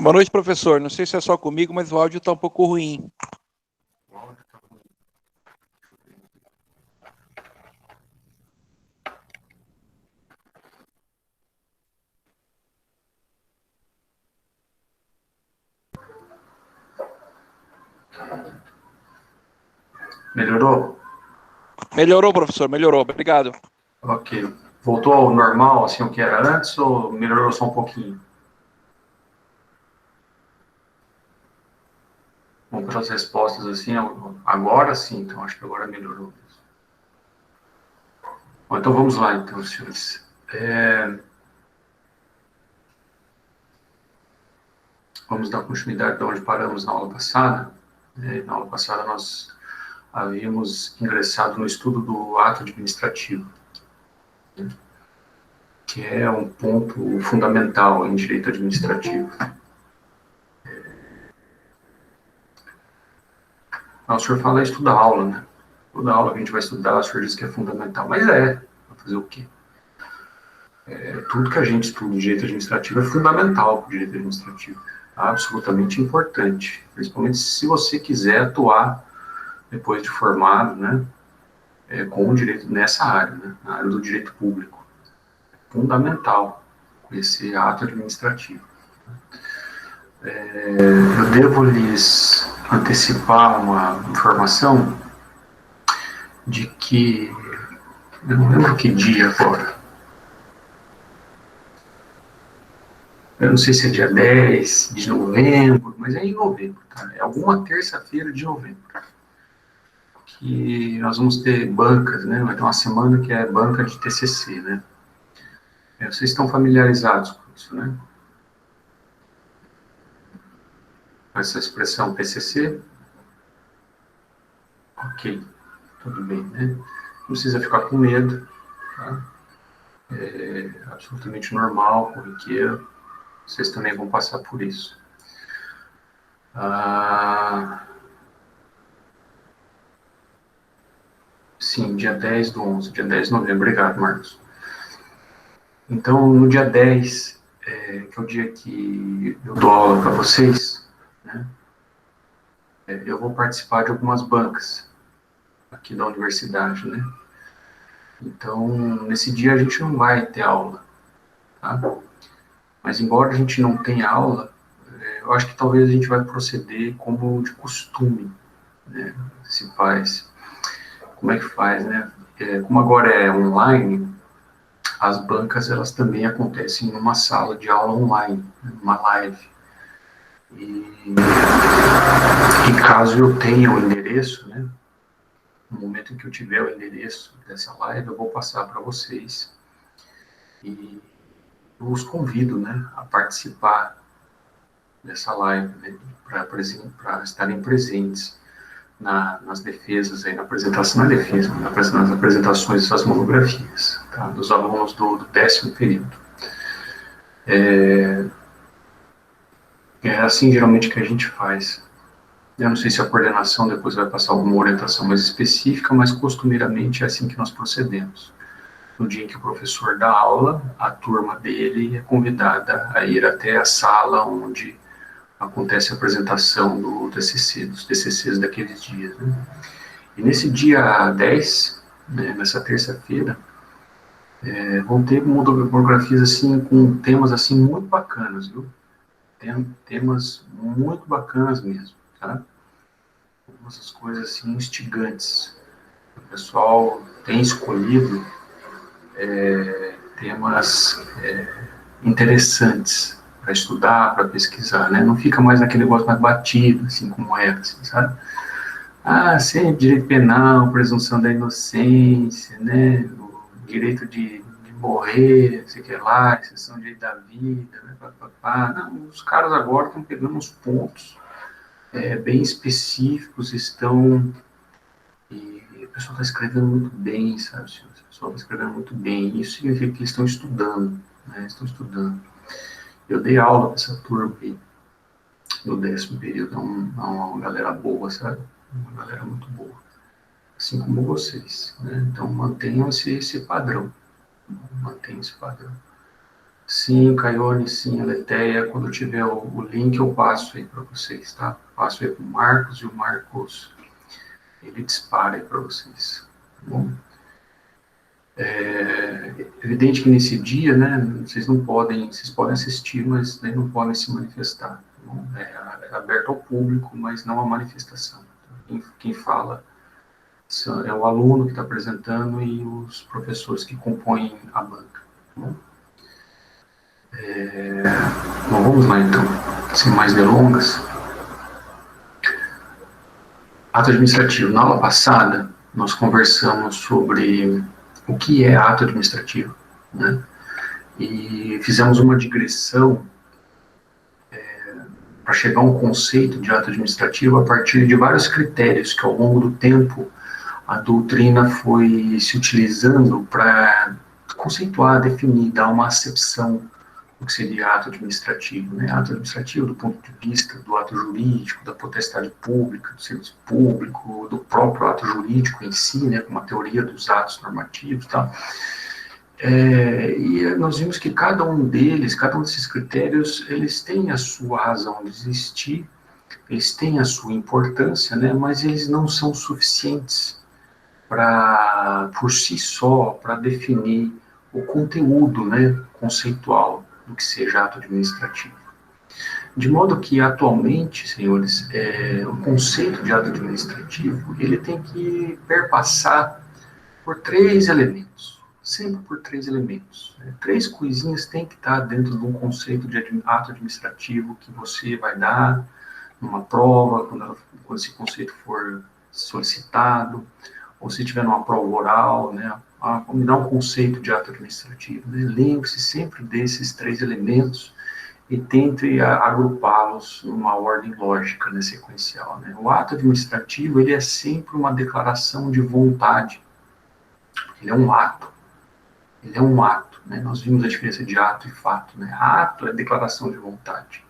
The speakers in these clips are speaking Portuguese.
Boa noite, professor. Não sei se é só comigo, mas o áudio está um pouco ruim. Melhorou? Melhorou, professor, melhorou. Obrigado. Ok. Voltou ao normal, assim, o que era antes, ou melhorou só um pouquinho? Bom, pelas respostas, assim, agora sim, então acho que agora melhorou. Bom, então vamos lá, então, senhores. Vamos dar continuidade de onde paramos na aula passada. Na aula passada nós havíamos ingressado no estudo do ato administrativo, que é um ponto fundamental em direito administrativo. O senhor fala estudar aula, né? Toda aula que a gente vai estudar, o senhor diz que é fundamental, mas vai fazer o quê? Tudo que a gente estuda em direito administrativo é fundamental para o direito administrativo, absolutamente importante, principalmente se você quiser atuar depois de formado, né, com o direito nessa área, né, na área do direito público. É fundamental conhecer ato administrativo. Eu devo lhes antecipar uma informação de que, eu não lembro que dia agora, eu não sei se é dia 10 de novembro, mas é em novembro, tá? É alguma terça-feira de novembro. Que nós vamos ter bancas, né? Vai ter uma semana que é banca de TCC, né? Vocês estão familiarizados com isso, né? Com essa expressão TCC? Ok, tudo bem, né? Não precisa ficar com medo, tá? É absolutamente normal, corriqueiro. Vocês também vão passar por isso. Sim, dia 10 do 11, dia 10 de novembro. Obrigado, Marcos. Então, no dia 10, que é o dia que eu dou aula para vocês, né? Eu vou participar de algumas bancas aqui da universidade, né? Então, nesse dia a gente não vai ter aula, tá? Mas embora a gente não tenha aula, eu acho que talvez a gente vai proceder como de costume, né? Se faz. Como é que faz, né? Como agora é online, as bancas elas também acontecem numa sala de aula online, numa live. E caso eu tenha o endereço, né? No momento em que eu tiver o endereço dessa live, eu vou passar para vocês. E eu os convido, né, a participar dessa live, né, para estarem presentes nas defesas, aí, na apresentação, nas apresentações dessas monografias, tá, dos alunos do 10º período. É assim, geralmente, que a gente faz. Eu não sei se a coordenação depois vai passar alguma orientação mais específica, mas costumeiramente é assim que nós procedemos. No dia em que o professor dá aula, a turma dele é convidada a ir até a sala onde acontece a apresentação do TCC, dos TCCs daqueles dias, né? E nesse dia 10, né, nessa terça-feira, vão ter monografias assim, com temas assim, muito bacanas, viu? Temas muito bacanas mesmo, tá? Essas coisas assim, instigantes. O pessoal tem escolhido temas interessantes para estudar, para pesquisar, né? Não fica mais naquele negócio mais batido, assim como era, assim, sabe? Sempre direito penal, presunção da inocência, né? O direito de morrer, sei que lá, exceção do direito da vida, né? Não, os caras agora estão pegando uns pontos bem específicos, e o pessoal está escrevendo muito bem, sabe? O pessoal está escrevendo muito bem. Isso significa que eles estão estudando, né? Estão estudando. Eu dei aula para essa turma aí, no 10º período, uma galera boa, sabe? uma galera muito boa, assim como vocês, né? Então mantenham esse padrão, mantenham esse padrão. Sim, Caione, sim, Aleteia, quando eu tiver o link eu passo aí para vocês, tá? Passo aí para o Marcos e o Marcos, ele dispara aí para vocês, tá bom? É evidente que nesse dia, né, vocês podem assistir, mas daí não podem se manifestar, tá bom? É aberto ao público, mas não à manifestação. Quem fala é o aluno que está apresentando e os professores que compõem a banca, tá bom? Bom, vamos lá então, sem mais delongas. Ato administrativo. Na aula passada, nós conversamos sobre o que é ato administrativo, né? E fizemos uma digressão para chegar a um conceito de ato administrativo a partir de vários critérios que, ao longo do tempo, a doutrina foi se utilizando para conceituar, definir, dar uma acepção do que seria ato administrativo, né? Ato administrativo do ponto de vista do ato jurídico, da potestade pública, do serviço público, do próprio ato jurídico em si, né? Com uma teoria dos atos normativos, tá? E nós vimos que cada um desses critérios, eles têm a sua razão de existir, eles têm a sua importância, né? Mas eles não são suficientes por si só, para definir o conteúdo, né, conceitual do que seja ato administrativo. De modo que, atualmente, senhores, o conceito de ato administrativo, ele tem que perpassar por três elementos, sempre por três elementos. Né? Três coisinhas têm que estar dentro de um conceito de ato administrativo que você vai dar numa prova, quando esse conceito for solicitado, ou se tiver numa prova oral, né, me dá um conceito de ato administrativo. Né? Lembre-se sempre desses três elementos e tente agrupá-los numa ordem lógica, né, sequencial. Né? O ato administrativo, ele é sempre uma declaração de vontade. Ele é um ato. Ele é um ato. Né? Nós vimos a diferença de ato e fato. Né? Ato é declaração de vontade.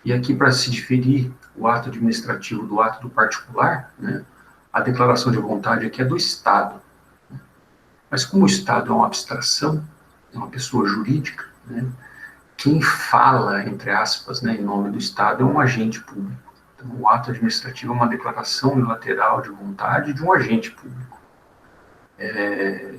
E aqui, para se diferir o ato administrativo do ato do particular, né, a declaração de vontade aqui é do Estado. Mas como o Estado é uma abstração, é uma pessoa jurídica, né, quem fala, entre aspas, né, em nome do Estado é um agente público. Então, o ato administrativo é uma declaração unilateral de vontade de um agente público.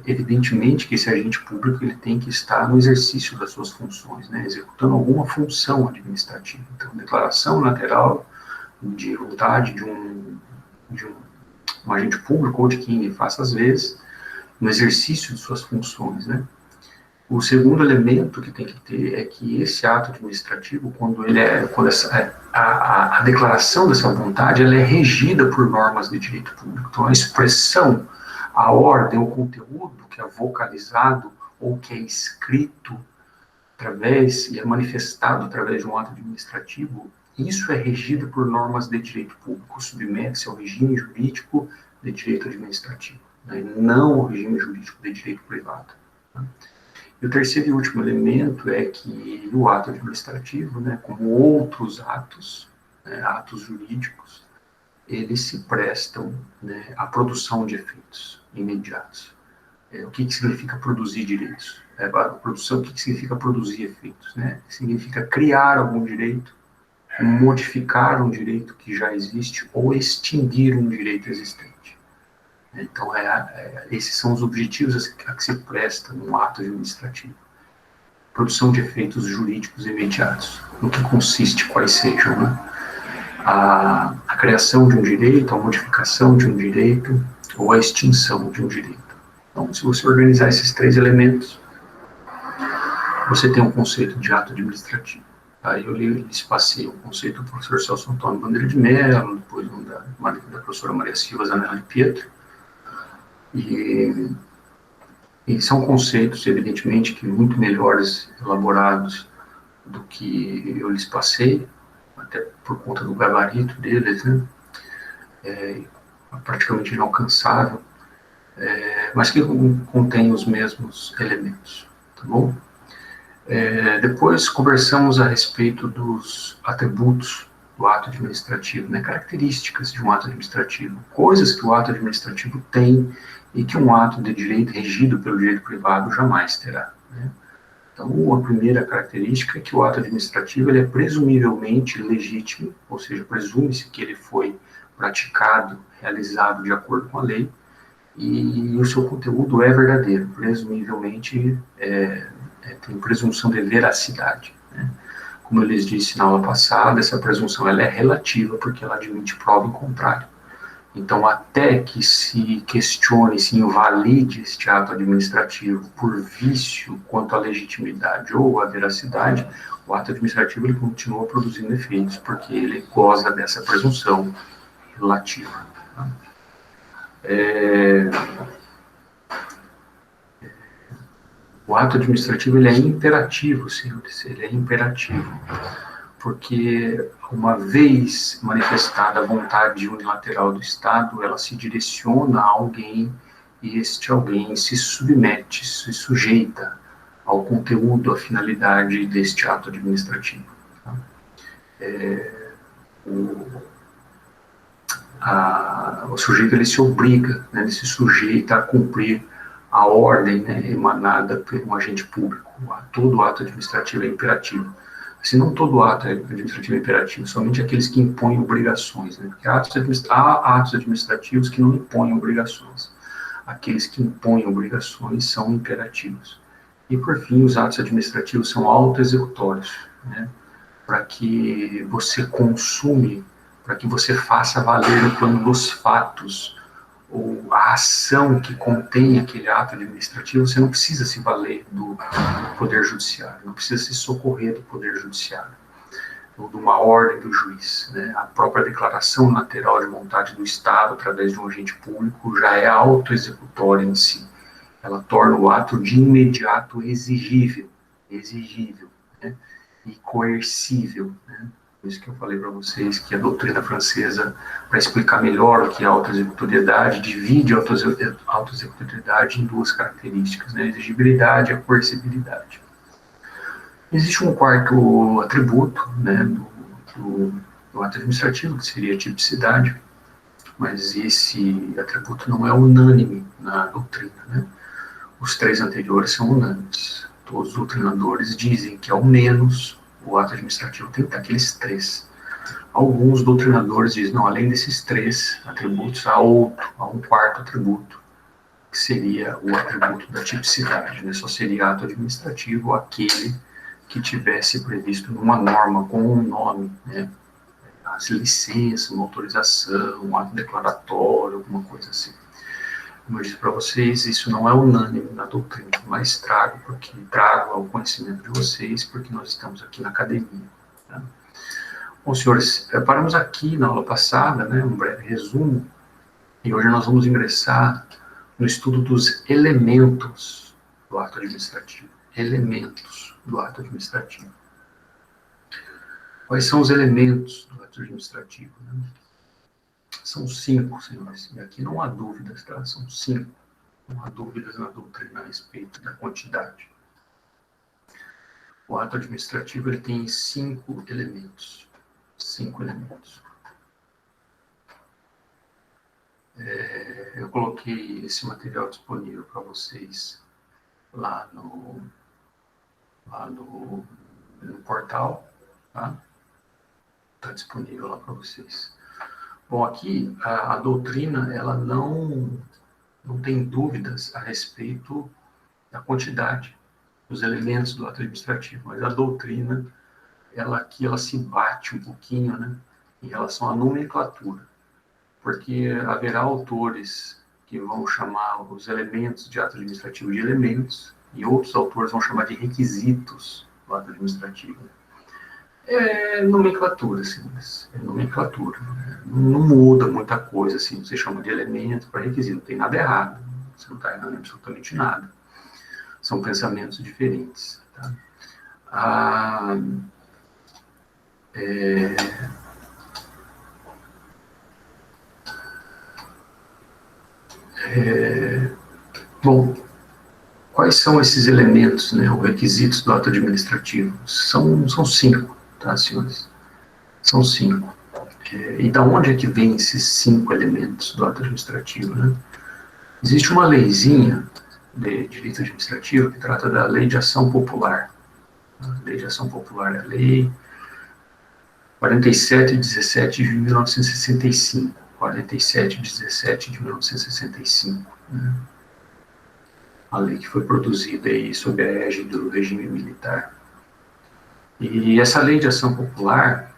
Evidentemente que esse agente público ele tem que estar no exercício das suas funções, né, executando alguma função administrativa. Então, declaração unilateral de vontade de um agente público ou de quem ele faça, às vezes, no exercício de suas funções, né? O segundo elemento que tem que ter é que esse ato administrativo, quando a declaração dessa vontade, ela é regida por normas de direito público. Então, a expressão, a ordem, o conteúdo que é vocalizado ou que é escrito através e é manifestado através de um ato administrativo, isso é regido por normas de direito público, submete-se ao regime jurídico de direito administrativo, né, não ao regime jurídico de direito privado. Né. E o terceiro e último elemento é que o ato administrativo, né, como outros atos, né, atos jurídicos, eles se prestam, né, à produção de efeitos imediatos. O que significa produzir direitos? A produção, o que significa produzir efeitos? Né? Significa criar algum direito, modificar um direito que já existe ou extinguir um direito existente. Então, esses são os objetivos a que se presta num ato administrativo. Produção de efeitos jurídicos imediatos. No que consiste, quais sejam, né? A criação de um direito, a modificação de um direito ou a extinção de um direito. Então, se você organizar esses três elementos, você tem um conceito de ato administrativo. Aí eu lhes passei o conceito do professor Celso Antônio Bandeira de Mello, depois da professora Maria Silva Zanella de Pietro. E são conceitos, evidentemente, que muito melhores elaborados do que eu lhes passei, até por conta do gabarito deles, né? Praticamente inalcançável, mas que contém os mesmos elementos, tá bom? Depois conversamos a respeito dos atributos do ato administrativo, né? Características de um ato administrativo, coisas que o ato administrativo tem e que um ato de direito regido pelo direito privado jamais terá, né? Então, a primeira característica é que o ato administrativo ele é presumivelmente legítimo, ou seja, presume-se que ele foi praticado, realizado de acordo com a lei, e o seu conteúdo é verdadeiro, presumivelmente tem presunção de veracidade, né? Como eu lhes disse na aula passada, essa presunção ela é relativa porque ela admite prova em contrário. Então, até que se questione, se invalide este ato administrativo por vício quanto à legitimidade ou à veracidade, o ato administrativo ele continua produzindo efeitos porque ele goza dessa presunção relativa. Tá? O ato administrativo ele é imperativo, senhores, ele é imperativo, porque uma vez manifestada a vontade unilateral do Estado, ela se direciona a alguém e este alguém se submete, se sujeita ao conteúdo, à finalidade deste ato administrativo. Tá? O sujeito ele se obriga, né, ele se sujeita a cumprir a ordem, né, emanada por um agente público. Todo ato administrativo é imperativo. Se não todo ato administrativo é imperativo, somente aqueles que impõem obrigações, né, porque há atos administrativos que não impõem obrigações. Aqueles que impõem obrigações são imperativos. E, por fim, os atos administrativos são autoexecutórios, né, para que você consume, para que você faça valer no plano dos fatos, ou a ação que contém aquele ato administrativo, você não precisa se valer do Poder Judiciário, não precisa se socorrer do Poder Judiciário, ou de uma ordem do juiz, né? A própria declaração unilateral de vontade do Estado, através de um agente público, já é autoexecutória em si. Ela torna o ato de imediato exigível, né? E coercível, né? Por isso que eu falei para vocês que a doutrina francesa, para explicar melhor o que é a autoexecutoriedade, divide a autoexecutoriedade em duas características, né? A exigibilidade e a coercibilidade. Existe um quarto atributo, né, do ato administrativo, que seria a tipicidade, mas esse atributo não é unânime na doutrina, né? Os três anteriores são unânimes. Todos os doutrinadores dizem que, ao menos, o ato administrativo tem que ter aqueles três. Alguns doutrinadores dizem, não, além desses três atributos, há um quarto atributo, que seria o atributo da tipicidade, né? Só seria ato administrativo aquele que tivesse previsto numa norma com um nome, né? As licenças, uma autorização, um ato declaratório, alguma coisa assim. Como eu disse para vocês, isso não é unânime na doutrina, mas trago ao conhecimento de vocês, porque nós estamos aqui na academia. Tá? Bom, senhores, paramos aqui na aula passada, né, um breve resumo, e hoje nós vamos ingressar no estudo dos elementos do ato administrativo. Elementos do ato administrativo. Quais são os elementos do ato administrativo? Né? São 5, senhores, e aqui não há dúvidas, tá? São 5. Não há dúvidas na doutrina a respeito da quantidade. O ato administrativo ele tem 5 elementos. 5 elementos. Eu coloquei esse material disponível para vocês lá no portal, tá? Está disponível lá para vocês. Bom, aqui a doutrina ela não tem dúvidas a respeito da quantidade dos elementos do ato administrativo, mas a doutrina ela se bate um pouquinho, né, em relação à nomenclatura, porque haverá autores que vão chamar os elementos de ato administrativo de elementos e outros autores vão chamar de requisitos do ato administrativo. É nomenclatura, assim, é nomenclatura. Né? Não muda muita coisa, assim, você chama de elemento para requisito, não tem nada errado, você não está errando absolutamente nada. São pensamentos diferentes. Tá? Bom, quais são esses elementos, né, os requisitos do ato administrativo? São 5, tá, senhores? São 5. E da onde é que vem esses 5 elementos do ato administrativo, né? Existe uma leizinha de direito administrativo que trata da lei de ação popular. A lei de ação popular é a lei 4717 de 1965. 4717 de 1965. Né? A lei que foi produzida aí sob a égide do regime militar. E essa lei de ação popular,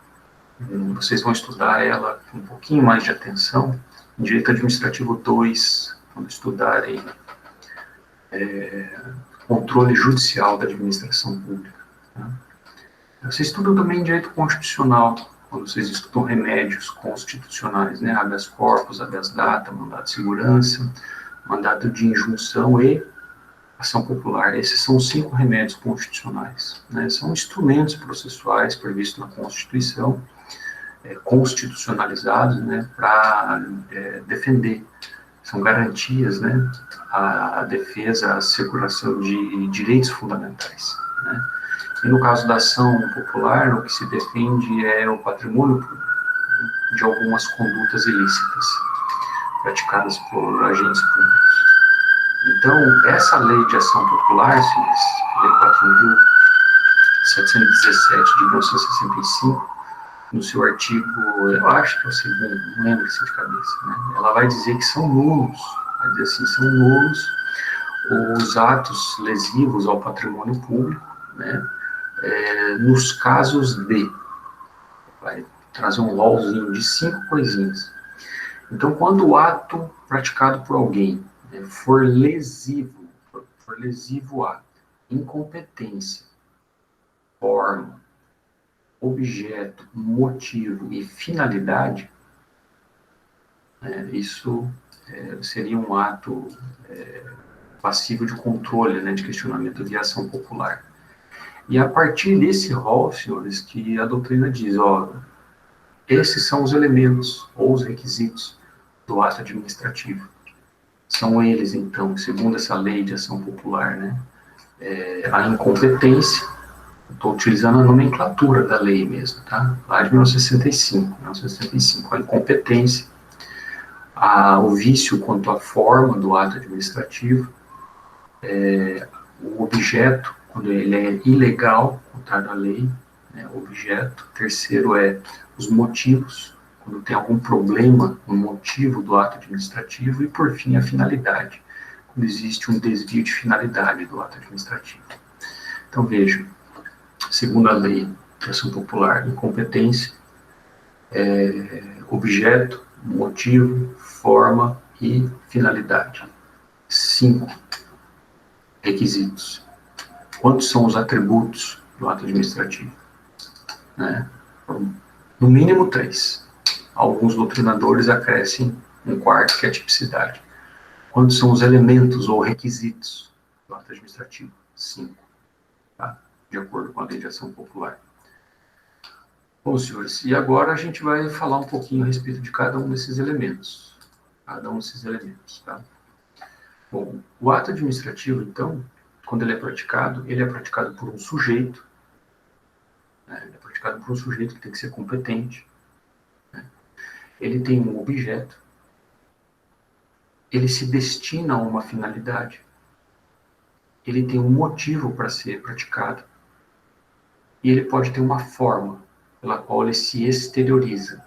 vocês vão estudar ela com um pouquinho mais de atenção, em Direito Administrativo 2, quando estudarem controle judicial da administração pública. Tá? Vocês estudam também Direito Constitucional, quando vocês estudam remédios constitucionais, né? Habeas corpus, habeas data, mandado de segurança, mandado de injunção e ação popular. Esses são os 5 remédios constitucionais. Né? São instrumentos processuais previstos na Constituição, constitucionalizados, né, para defender. São garantias, né, a defesa, a asseguração de direitos fundamentais. Né? E no caso da ação popular, o que se defende é o patrimônio público, né, de algumas condutas ilícitas praticadas por agentes públicos. Então, essa lei de ação popular, lei 4.717 de 1965, no seu artigo, eu acho que é o segundo, não lembro assim de cabeça, né? Ela vai dizer que são nulos, vai dizer assim, são nulos os atos lesivos ao patrimônio público, né? Nos casos de, vai trazer um rolzinho de 5 coisinhas. Então, quando o ato praticado por alguém for lesivo a incompetência, forma, objeto, motivo e finalidade, isso seria um ato passivo de controle, né, de questionamento via ação popular. E a partir desse rol, senhores, que a doutrina diz, ó, esses são os elementos ou os requisitos do ato administrativo. São eles, então, segundo essa lei de ação popular, né, a incompetência. Estou utilizando a nomenclatura da lei mesmo, tá? Lá de 1965, a incompetência, o vício quanto à forma do ato administrativo, o objeto, quando ele é ilegal, contrário à lei, né, o objeto. Terceiro os motivos, quando tem algum problema no motivo do ato administrativo. E, por fim, a finalidade, quando existe um desvio de finalidade do ato administrativo. Então, vejam. Segundo a lei de ação popular, incompetência, objeto, motivo, forma e finalidade. 5 requisitos. Quantos são os atributos do ato administrativo? Né? No mínimo 3. Alguns doutrinadores acrescem um quarto, que é a tipicidade. Quantos são os elementos ou requisitos do ato administrativo? 5. Tá? De acordo com a lei de ação popular. Bom, senhores, e agora a gente vai falar um pouquinho a respeito de cada um desses elementos. Tá? Bom, o ato administrativo, então, quando ele é praticado por um sujeito, né? Ele é praticado por um sujeito que tem que ser competente, né? Ele tem um objeto, ele se destina a uma finalidade, ele tem um motivo para ser praticado, e ele pode ter uma forma pela qual ele se exterioriza.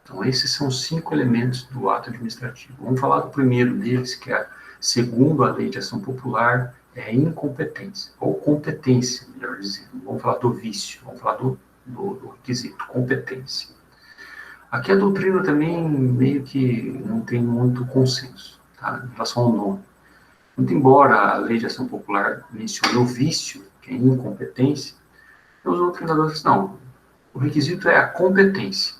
Então, esses são os 5 elementos do ato administrativo. Vamos falar do primeiro deles, que é, segundo a lei de ação popular, é incompetência, ou competência, melhor dizendo. Vamos falar do vício, vamos falar do requisito, competência. Aqui a doutrina também meio que não tem muito consenso, tá, em relação ao nome. Muito embora a lei de ação popular mencione o vício, que é incompetência, os doutrinadores dizem, não, o requisito é a competência.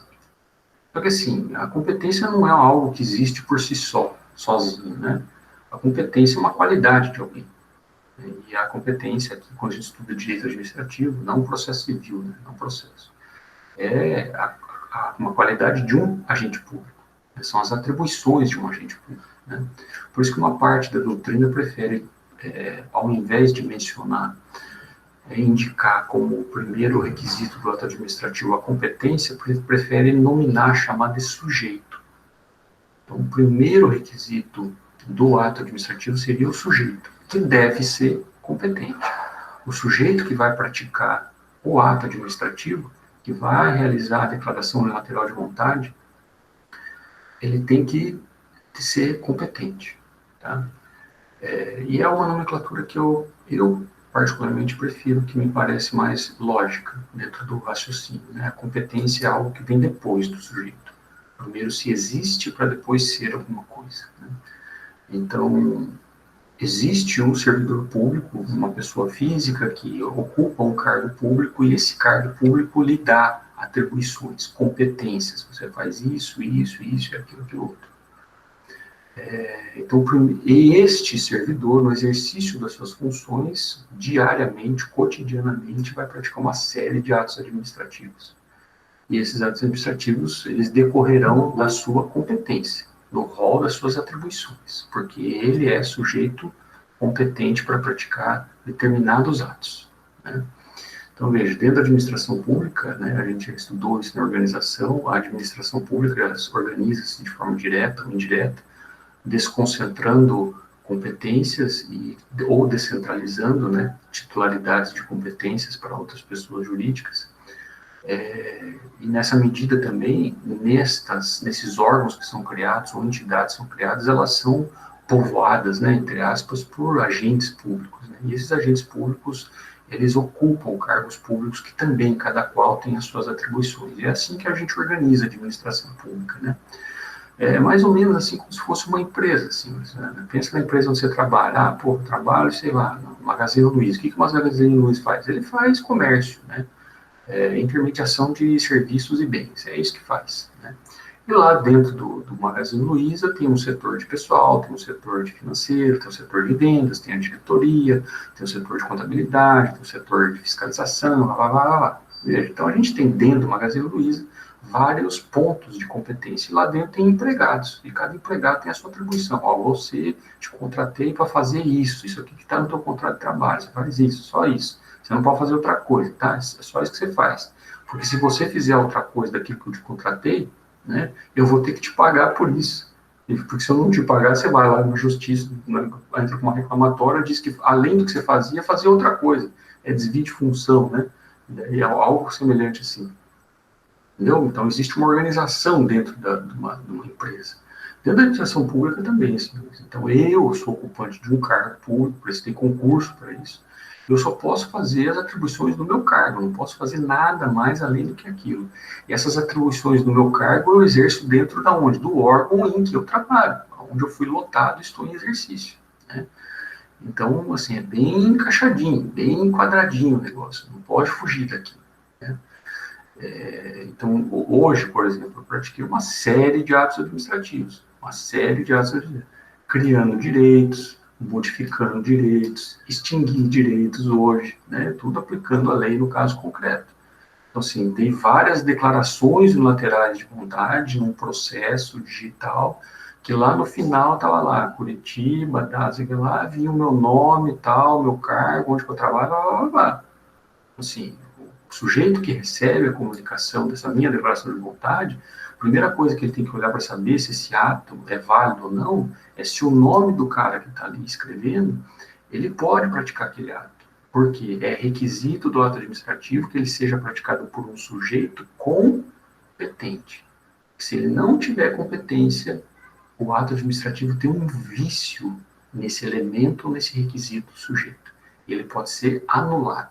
Só que assim, a competência não é algo que existe por si só, sozinho, né? A competência é uma qualidade de alguém. E a competência, aqui, quando a gente estuda direito administrativo, não um processo civil, né? Não um processo. É uma qualidade de um agente público. São as atribuições de um agente público, né? Por isso que uma parte da doutrina prefere, ao invés de mencionar indicar como primeiro requisito do ato administrativo a competência, prefere nominar, chamar de sujeito. Então, o primeiro requisito do ato administrativo seria o sujeito, que deve ser competente. O sujeito que vai praticar o ato administrativo, que vai realizar a declaração unilateral de vontade, ele tem que ser competente. Tá? E é uma nomenclatura que eu particularmente prefiro, que me parece mais lógica dentro do raciocínio. Né? A competência é algo que vem depois do sujeito. Primeiro se existe para depois ser alguma coisa. Né? Então, existe um servidor público, uma pessoa física que ocupa um cargo público e esse cargo público lhe dá atribuições, competências. Você faz isso, isso, isso e aquilo, aquilo outro. Então, e este servidor, no exercício das suas funções, diariamente, cotidianamente, vai praticar uma série de atos administrativos. E esses atos administrativos, eles decorrerão da sua competência, do rol das suas atribuições, porque ele é sujeito competente para praticar determinados atos. Né? Então, veja, dentro da administração pública, né, a gente já estudou isso na organização, a administração pública organiza-se de forma direta ou indireta, desconcentrando competências ou descentralizando, né, titularidades de competências para outras pessoas jurídicas. E nessa medida também, nesses órgãos que são criados, ou entidades que são criadas, elas são povoadas, né, entre aspas, por agentes públicos. Né? E esses agentes públicos, eles ocupam cargos públicos que também, cada qual tem as suas atribuições. E é assim que a gente organiza a administração pública, né? É mais ou menos assim como se fosse uma empresa, assim, né? Pensa na empresa onde você trabalha, eu trabalho, sei lá, no Magazine Luiza. O que o Magazine Luiza faz? Ele faz comércio, né? Intermediação de serviços e bens, é isso que faz, né? E lá dentro do Magazine Luiza tem um setor de pessoal, tem um setor de financeiro, tem um setor de vendas, tem a diretoria, tem um setor de contabilidade, tem um setor de fiscalização, lá. Então a gente tem dentro do Magazine Luiza vários pontos de competência. E lá dentro tem empregados, e cada empregado tem a sua atribuição. Você te contratei para fazer isso aqui que está no teu contrato de trabalho, você faz isso, só isso. Você não pode fazer outra coisa, tá? É só isso que você faz. Porque se você fizer outra coisa daquilo que eu te contratei, né, eu vou ter que te pagar por isso. Porque se eu não te pagar, você vai lá na justiça, entra com uma reclamatória, diz que além do que você fazia outra coisa. É desvio de função, né? É algo semelhante assim. Entendeu? Então, existe uma organização dentro de uma empresa. Dentro da administração pública também, assim. Então, eu sou ocupante de um cargo público, prestei concurso para isso. Eu só posso fazer as atribuições do meu cargo, não posso fazer nada mais além do que aquilo. E essas atribuições do meu cargo eu exerço dentro da onde? Do órgão em que eu trabalho, onde eu fui lotado e estou em exercício. Né? Então, assim, é bem encaixadinho, bem quadradinho o negócio, não pode fugir daqui. Né? Então, hoje, por exemplo, eu pratiquei uma série de atos administrativos, criando direitos, modificando direitos, extinguir direitos hoje, né? Tudo aplicando a lei no caso concreto. Então, assim, dei várias declarações unilaterais de vontade num processo digital, que lá no final estava lá, Curitiba, dados, lá, vinha o meu nome e tal, meu cargo, onde eu trabalho, blá. Assim, o sujeito que recebe a comunicação dessa minha declaração de vontade, a primeira coisa que ele tem que olhar para saber se esse ato é válido ou não, é se o nome do cara que está ali escrevendo, ele pode praticar aquele ato. Porque é requisito do ato administrativo que ele seja praticado por um sujeito competente. Se ele não tiver competência, o ato administrativo tem um vício nesse elemento, nesse requisito do sujeito. Ele pode ser anulado.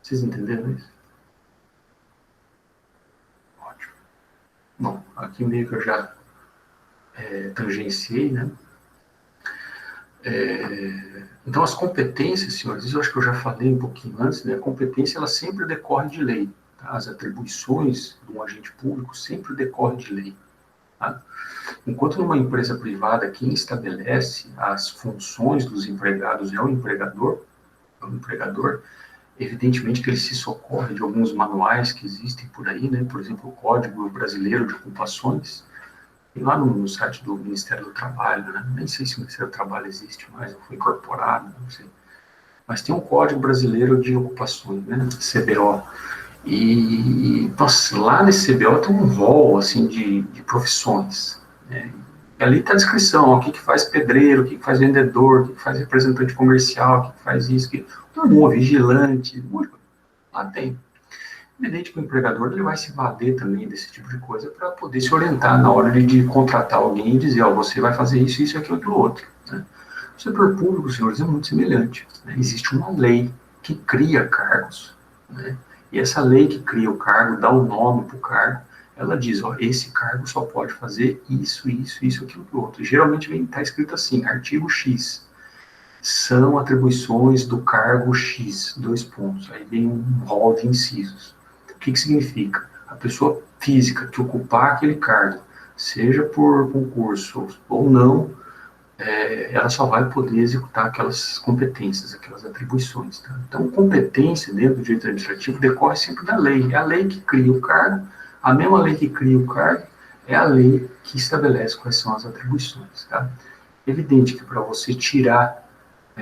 Vocês entenderam isso? Ótimo. Bom, aqui meio que eu já tangenciei, né? Então, as competências, senhores, isso eu acho que eu já falei um pouquinho antes, né? A competência, ela sempre decorre de lei. Tá? As atribuições de um agente público sempre decorrem de lei. Tá? Enquanto numa empresa privada, quem estabelece as funções dos empregados é o empregador, evidentemente que ele se socorre de alguns manuais que existem por aí, né? Por exemplo, o Código Brasileiro de Ocupações, e lá no site do Ministério do Trabalho, né? Nem sei se o Ministério do Trabalho existe mais, ou foi incorporado, não sei. mas tem um Código Brasileiro de Ocupações, né, CBO, e nossa, lá nesse CBO tem um rol, assim, de profissões, né, e ali está a descrição, ó, o que que faz pedreiro, o que que faz vendedor, o que que faz representante comercial, o que que faz isso, vigilante, lá tem. Evidente que o empregador ele vai se valer também desse tipo de coisa para poder se orientar na hora de contratar alguém e dizer, ó, você vai fazer isso, isso e aquilo, aquilo outro, né? O setor público, senhores, é muito semelhante, né? Existe uma lei que cria cargos, né? E essa lei que cria o cargo, dá o nome para o cargo, ela diz, ó, esse cargo só pode fazer isso, isso, isso, aquilo, aquilo outro. E geralmente vem, tá escrito assim, artigo X, são atribuições do cargo X, dois pontos, aí vem um rol de incisos. O que que significa? A pessoa física que ocupar aquele cargo, seja por concurso ou não, ela só vai poder executar aquelas competências, aquelas atribuições. Tá? Então, competência dentro do direito administrativo decorre sempre da lei. É a lei que cria o cargo, a mesma lei que cria o cargo é a lei que estabelece quais são as atribuições. Tá? É evidente que para você tirar,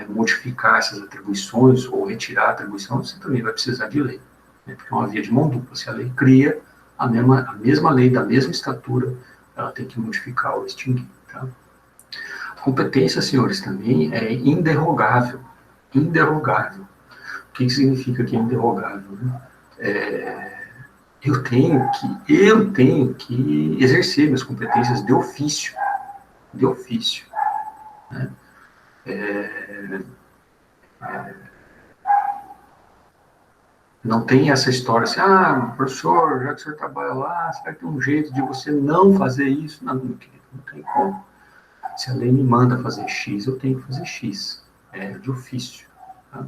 modificar essas atribuições ou retirar a atribuição, você também vai precisar de lei. Né? Porque é uma via de mão dupla. Se a lei cria a mesma lei, da mesma estatura, ela tem que modificar ou extinguir. Tá? Competência, senhores, também é inderrogável. Inderrogável. O que significa que é inderrogável? Né? Eu tenho que exercer minhas competências de ofício. De ofício. Né? Não tem essa história assim, professor, já que o senhor trabalha lá, será que tem um jeito de você não fazer isso? Não, meu querido, não tem como. Se a lei me manda fazer X, eu tenho que fazer X. É de ofício. Tá?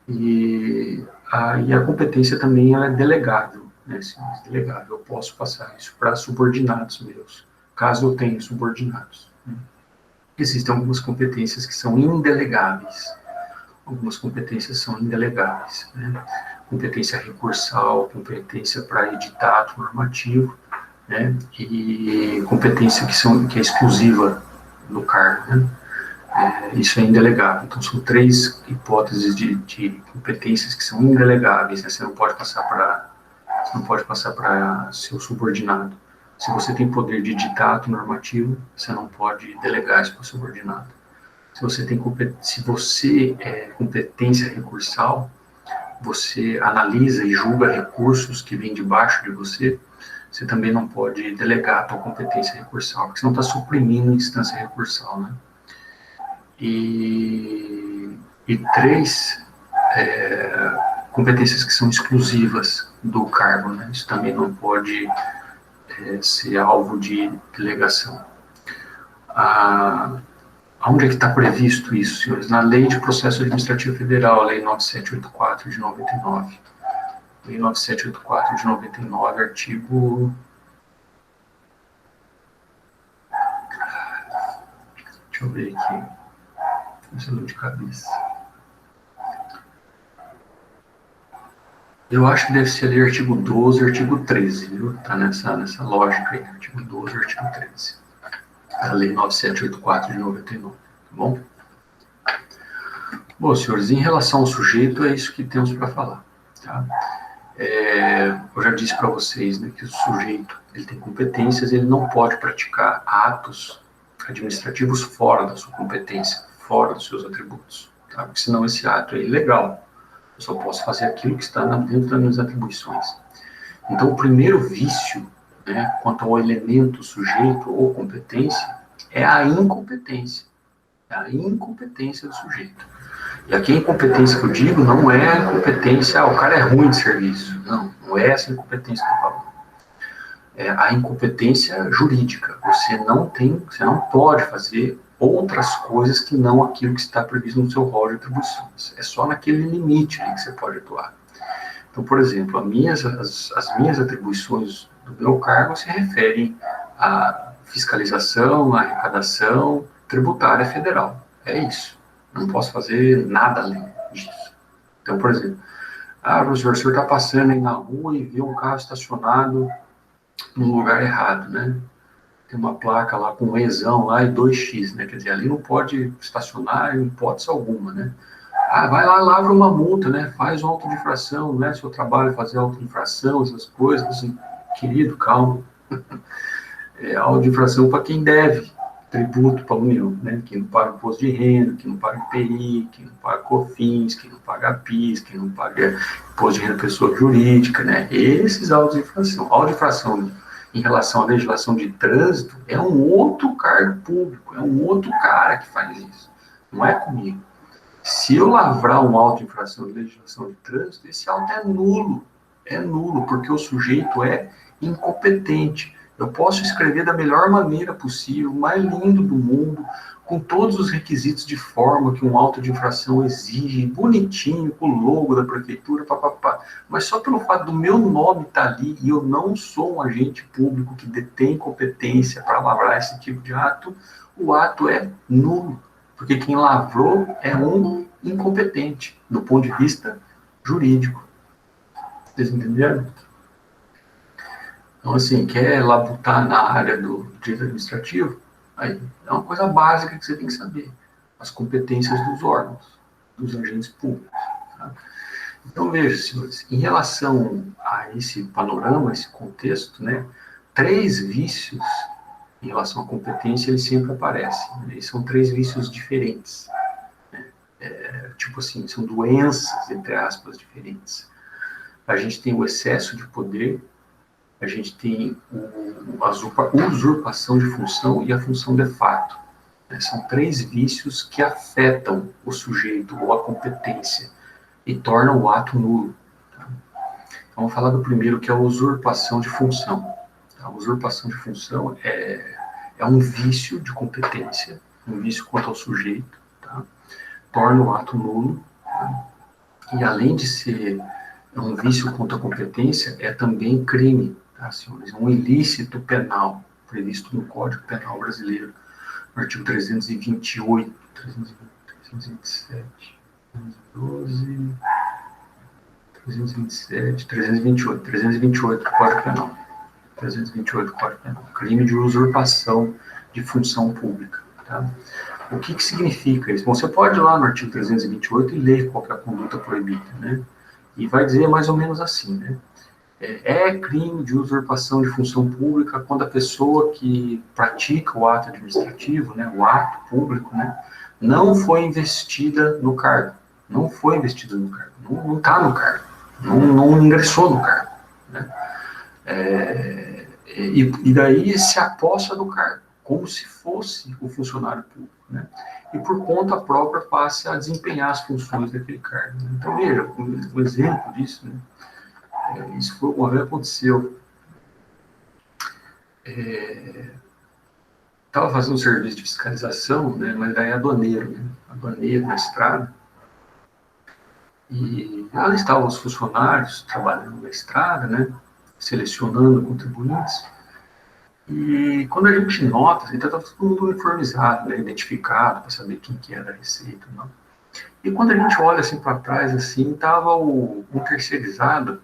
E a competência também ela é delegável. Né? Delegável. Eu posso passar isso para subordinados meus, caso eu tenha subordinados. Né? Existem algumas competências que são indelegáveis. Algumas competências são indelegáveis. Né? Competência recursal, competência para editar ato normativo, né? E competência que é exclusiva do cargo. Né? Isso é indelegável. Então, são três hipóteses de competências que são indelegáveis. Né? Você não pode passar para seu subordinado. Se você tem poder de editar ato normativo, você não pode delegar isso para o subordinado. Se você é competência recursal, você analisa e julga recursos que vêm debaixo de você, você também não pode delegar a tua competência recursal, porque senão está suprimindo a instância recursal, né? E três, competências que são exclusivas do cargo, né? Isso também não pode ser alvo de delegação. Onde é que está previsto isso, senhores? Na Lei de Processo Administrativo Federal, a Lei 9784 de 99. Lei 9784 de 99, artigo... Deixa eu ver aqui. Essa dor de cabeça. Eu acho que deve ser ali artigo 12 e artigo 13, viu? Tá nessa lógica aí, artigo 12 e artigo 13. A Lei 9784 de 99, tá bom? Bom, senhores, em relação ao sujeito, é isso que temos para falar, tá? Eu já disse para vocês, né, que o sujeito ele tem competências, ele não pode praticar atos administrativos fora da sua competência, fora dos seus atributos, tá? Porque senão esse ato é ilegal. Eu só posso fazer aquilo que está dentro das minhas atribuições. Então, o primeiro vício, né, quanto ao elemento sujeito ou competência, é a incompetência. É a incompetência do sujeito. E aqui a incompetência que eu digo não é a incompetência, o cara é ruim de serviço. Não é essa incompetência que eu falo. É a incompetência jurídica. Você não pode fazer outras coisas que não aquilo que está previsto no seu rol de atribuições. É só naquele limite ali que você pode atuar. Então, por exemplo, as minhas atribuições do meu cargo se referem à fiscalização, à arrecadação tributária federal. É isso. Não posso fazer nada além disso. Então, por exemplo, professor, o senhor está passando aí na rua e vê um carro estacionado no lugar errado, né? Tem uma placa lá com Ezão lá e 2X, né? Quer dizer, ali não pode estacionar em hipótese alguma, né? vai lá, lavra uma multa, né? Faz uma auto de infração, não é seu trabalho fazer auto de infração, essas coisas, assim, querido, calma. Auto de infração para quem deve tributo para a União, né? Quem não paga imposto de renda, quem não paga IPI, quem não paga COFINS, quem não paga PIS, quem não paga imposto de renda pessoa jurídica, né? Esses autos de infração. Auto de infração em relação à legislação de trânsito é um outro cargo público, é um outro cara que faz isso, não é comigo. Se eu lavrar um auto de infração de legislação de trânsito, esse auto é nulo, porque o sujeito é incompetente. Eu posso escrever da melhor maneira possível, mais lindo do mundo, com todos os requisitos de forma que um auto de infração exige, bonitinho, com o logo da prefeitura, papapá. Mas só pelo fato do meu nome estar ali e eu não sou um agente público que detém competência para lavrar esse tipo de ato, o ato é nulo. Porque quem lavrou é um incompetente, do ponto de vista jurídico. Vocês entenderam? Então, assim, quer labutar na área do direito administrativo? Aí é uma coisa básica que você tem que saber. As competências dos órgãos, dos agentes públicos. Tá? Então, veja, senhores, em relação a esse panorama, esse contexto, né, 3 vícios em relação à competência, eles sempre aparecem. Né? E são 3 vícios diferentes. Tipo assim, são doenças, entre aspas, diferentes. A gente tem o excesso de poder, a gente tem a usurpação de função e a função de fato. Né? São 3 vícios que afetam o sujeito ou a competência e tornam o ato nulo. Tá? Então, vamos falar do primeiro, que é a usurpação de função. A usurpação de função é um vício de competência, um vício quanto ao sujeito, tá? Torna o ato nulo, tá? E além de ser um vício contra a competência, é também crime, tá, senhores? É um ilícito penal, previsto no Código Penal Brasileiro, no artigo 328, 327, 312, 327, 328 do Código Penal. 328 do Código Penal. Crime de usurpação de função pública, tá? O que significa isso? Bom, você pode ir lá no artigo 328 e ler qual é a conduta proibida, né? E vai dizer mais ou menos assim, né? É crime de usurpação de função pública quando a pessoa que pratica o ato administrativo, né, o ato público, né, não foi investida no cargo. Não foi investida no cargo. Não está no cargo. Não ingressou no cargo. Né? E daí se aposta do cargo, como se fosse o funcionário público, né? E por conta própria passa a desempenhar as funções daquele cargo. Né? Então, veja, um exemplo disso, né? Isso foi uma vez aconteceu. Estava fazendo um serviço de fiscalização, né? Mas daí aduaneiro, né? Aduaneiro na estrada. E ali estavam os funcionários trabalhando na estrada, né? Selecionando contribuintes. E quando a gente nota, então estava todo mundo uniformizado, né, identificado, para saber quem que era a Receita. Não? E quando a gente olha assim para trás, assim, estava um terceirizado,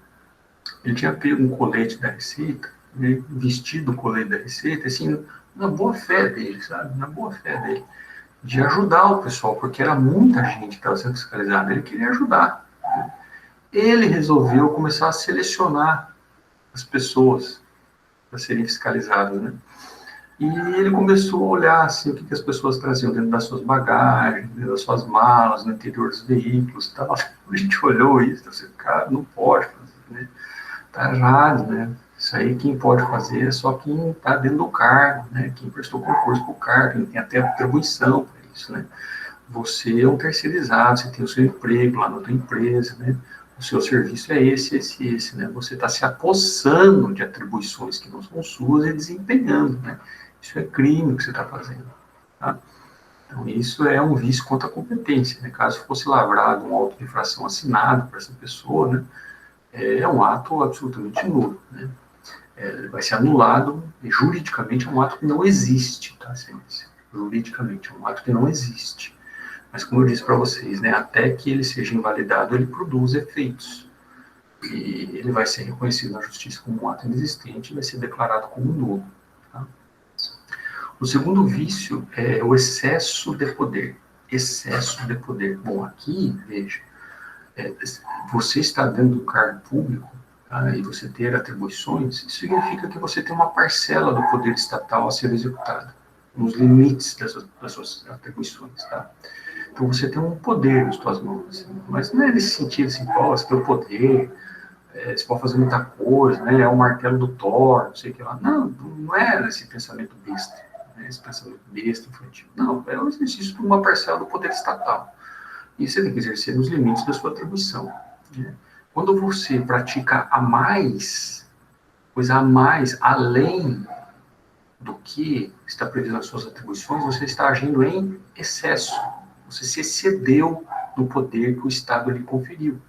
ele tinha pego um colete da Receita, né, vestido o colete da Receita, assim, na boa fé dele, sabe? Na boa fé dele, de ajudar o pessoal, porque era muita gente que estava sendo fiscalizada, ele queria ajudar. Né? Ele resolveu começar a selecionar as pessoas para serem fiscalizadas, né? E ele começou a olhar assim, o que as pessoas traziam dentro das suas bagagens, dentro das suas malas, no interior dos veículos e tal. A gente olhou isso, assim, cara, não pode fazer, né? Tá errado, né? Isso aí quem pode fazer é só quem está dentro do cargo, né? Quem prestou concurso para o cargo, quem tem até atribuição para isso, né? Você é um terceirizado, você tem o seu emprego lá na tua empresa, né? O seu serviço é esse, né? Você está se apossando de atribuições que não são suas e desempenhando, né? Isso é crime que você está fazendo, tá? Então, isso é um vício contra a competência, né? Caso fosse lavrado um auto de infração assinado por essa pessoa, né? É um ato absolutamente nulo, né? Vai ser anulado, e juridicamente é um ato que não existe, tá, senhores? Juridicamente é um ato que não existe. Mas, como eu disse para vocês, né, até que ele seja invalidado, ele produz efeitos. E ele vai ser reconhecido na justiça como um ato inexistente e vai ser declarado como nulo. Tá? O segundo vício é o excesso de poder. excesso de poder. Bom, aqui, veja, você está dentro do cargo público, tá, e você ter atribuições, isso significa que você tem uma parcela do poder estatal a ser executada, nos limites das suas atribuições, tá? Então você tem um poder nas suas mãos, assim, mas não é nesse sentido, assim, você tem o poder, você pode fazer muita coisa, né? É o martelo do Thor, não sei o que lá. Não, não é esse pensamento besta, né? Esse pensamento besta, infantil. Não, é o exercício de uma parcela do poder estatal. E você tem que exercer nos limites da sua atribuição, né? Quando você pratica a mais, coisa a mais, além do que está previsto nas suas atribuições, você está agindo em excesso. Você se excedeu no poder que o Estado lhe conferiu.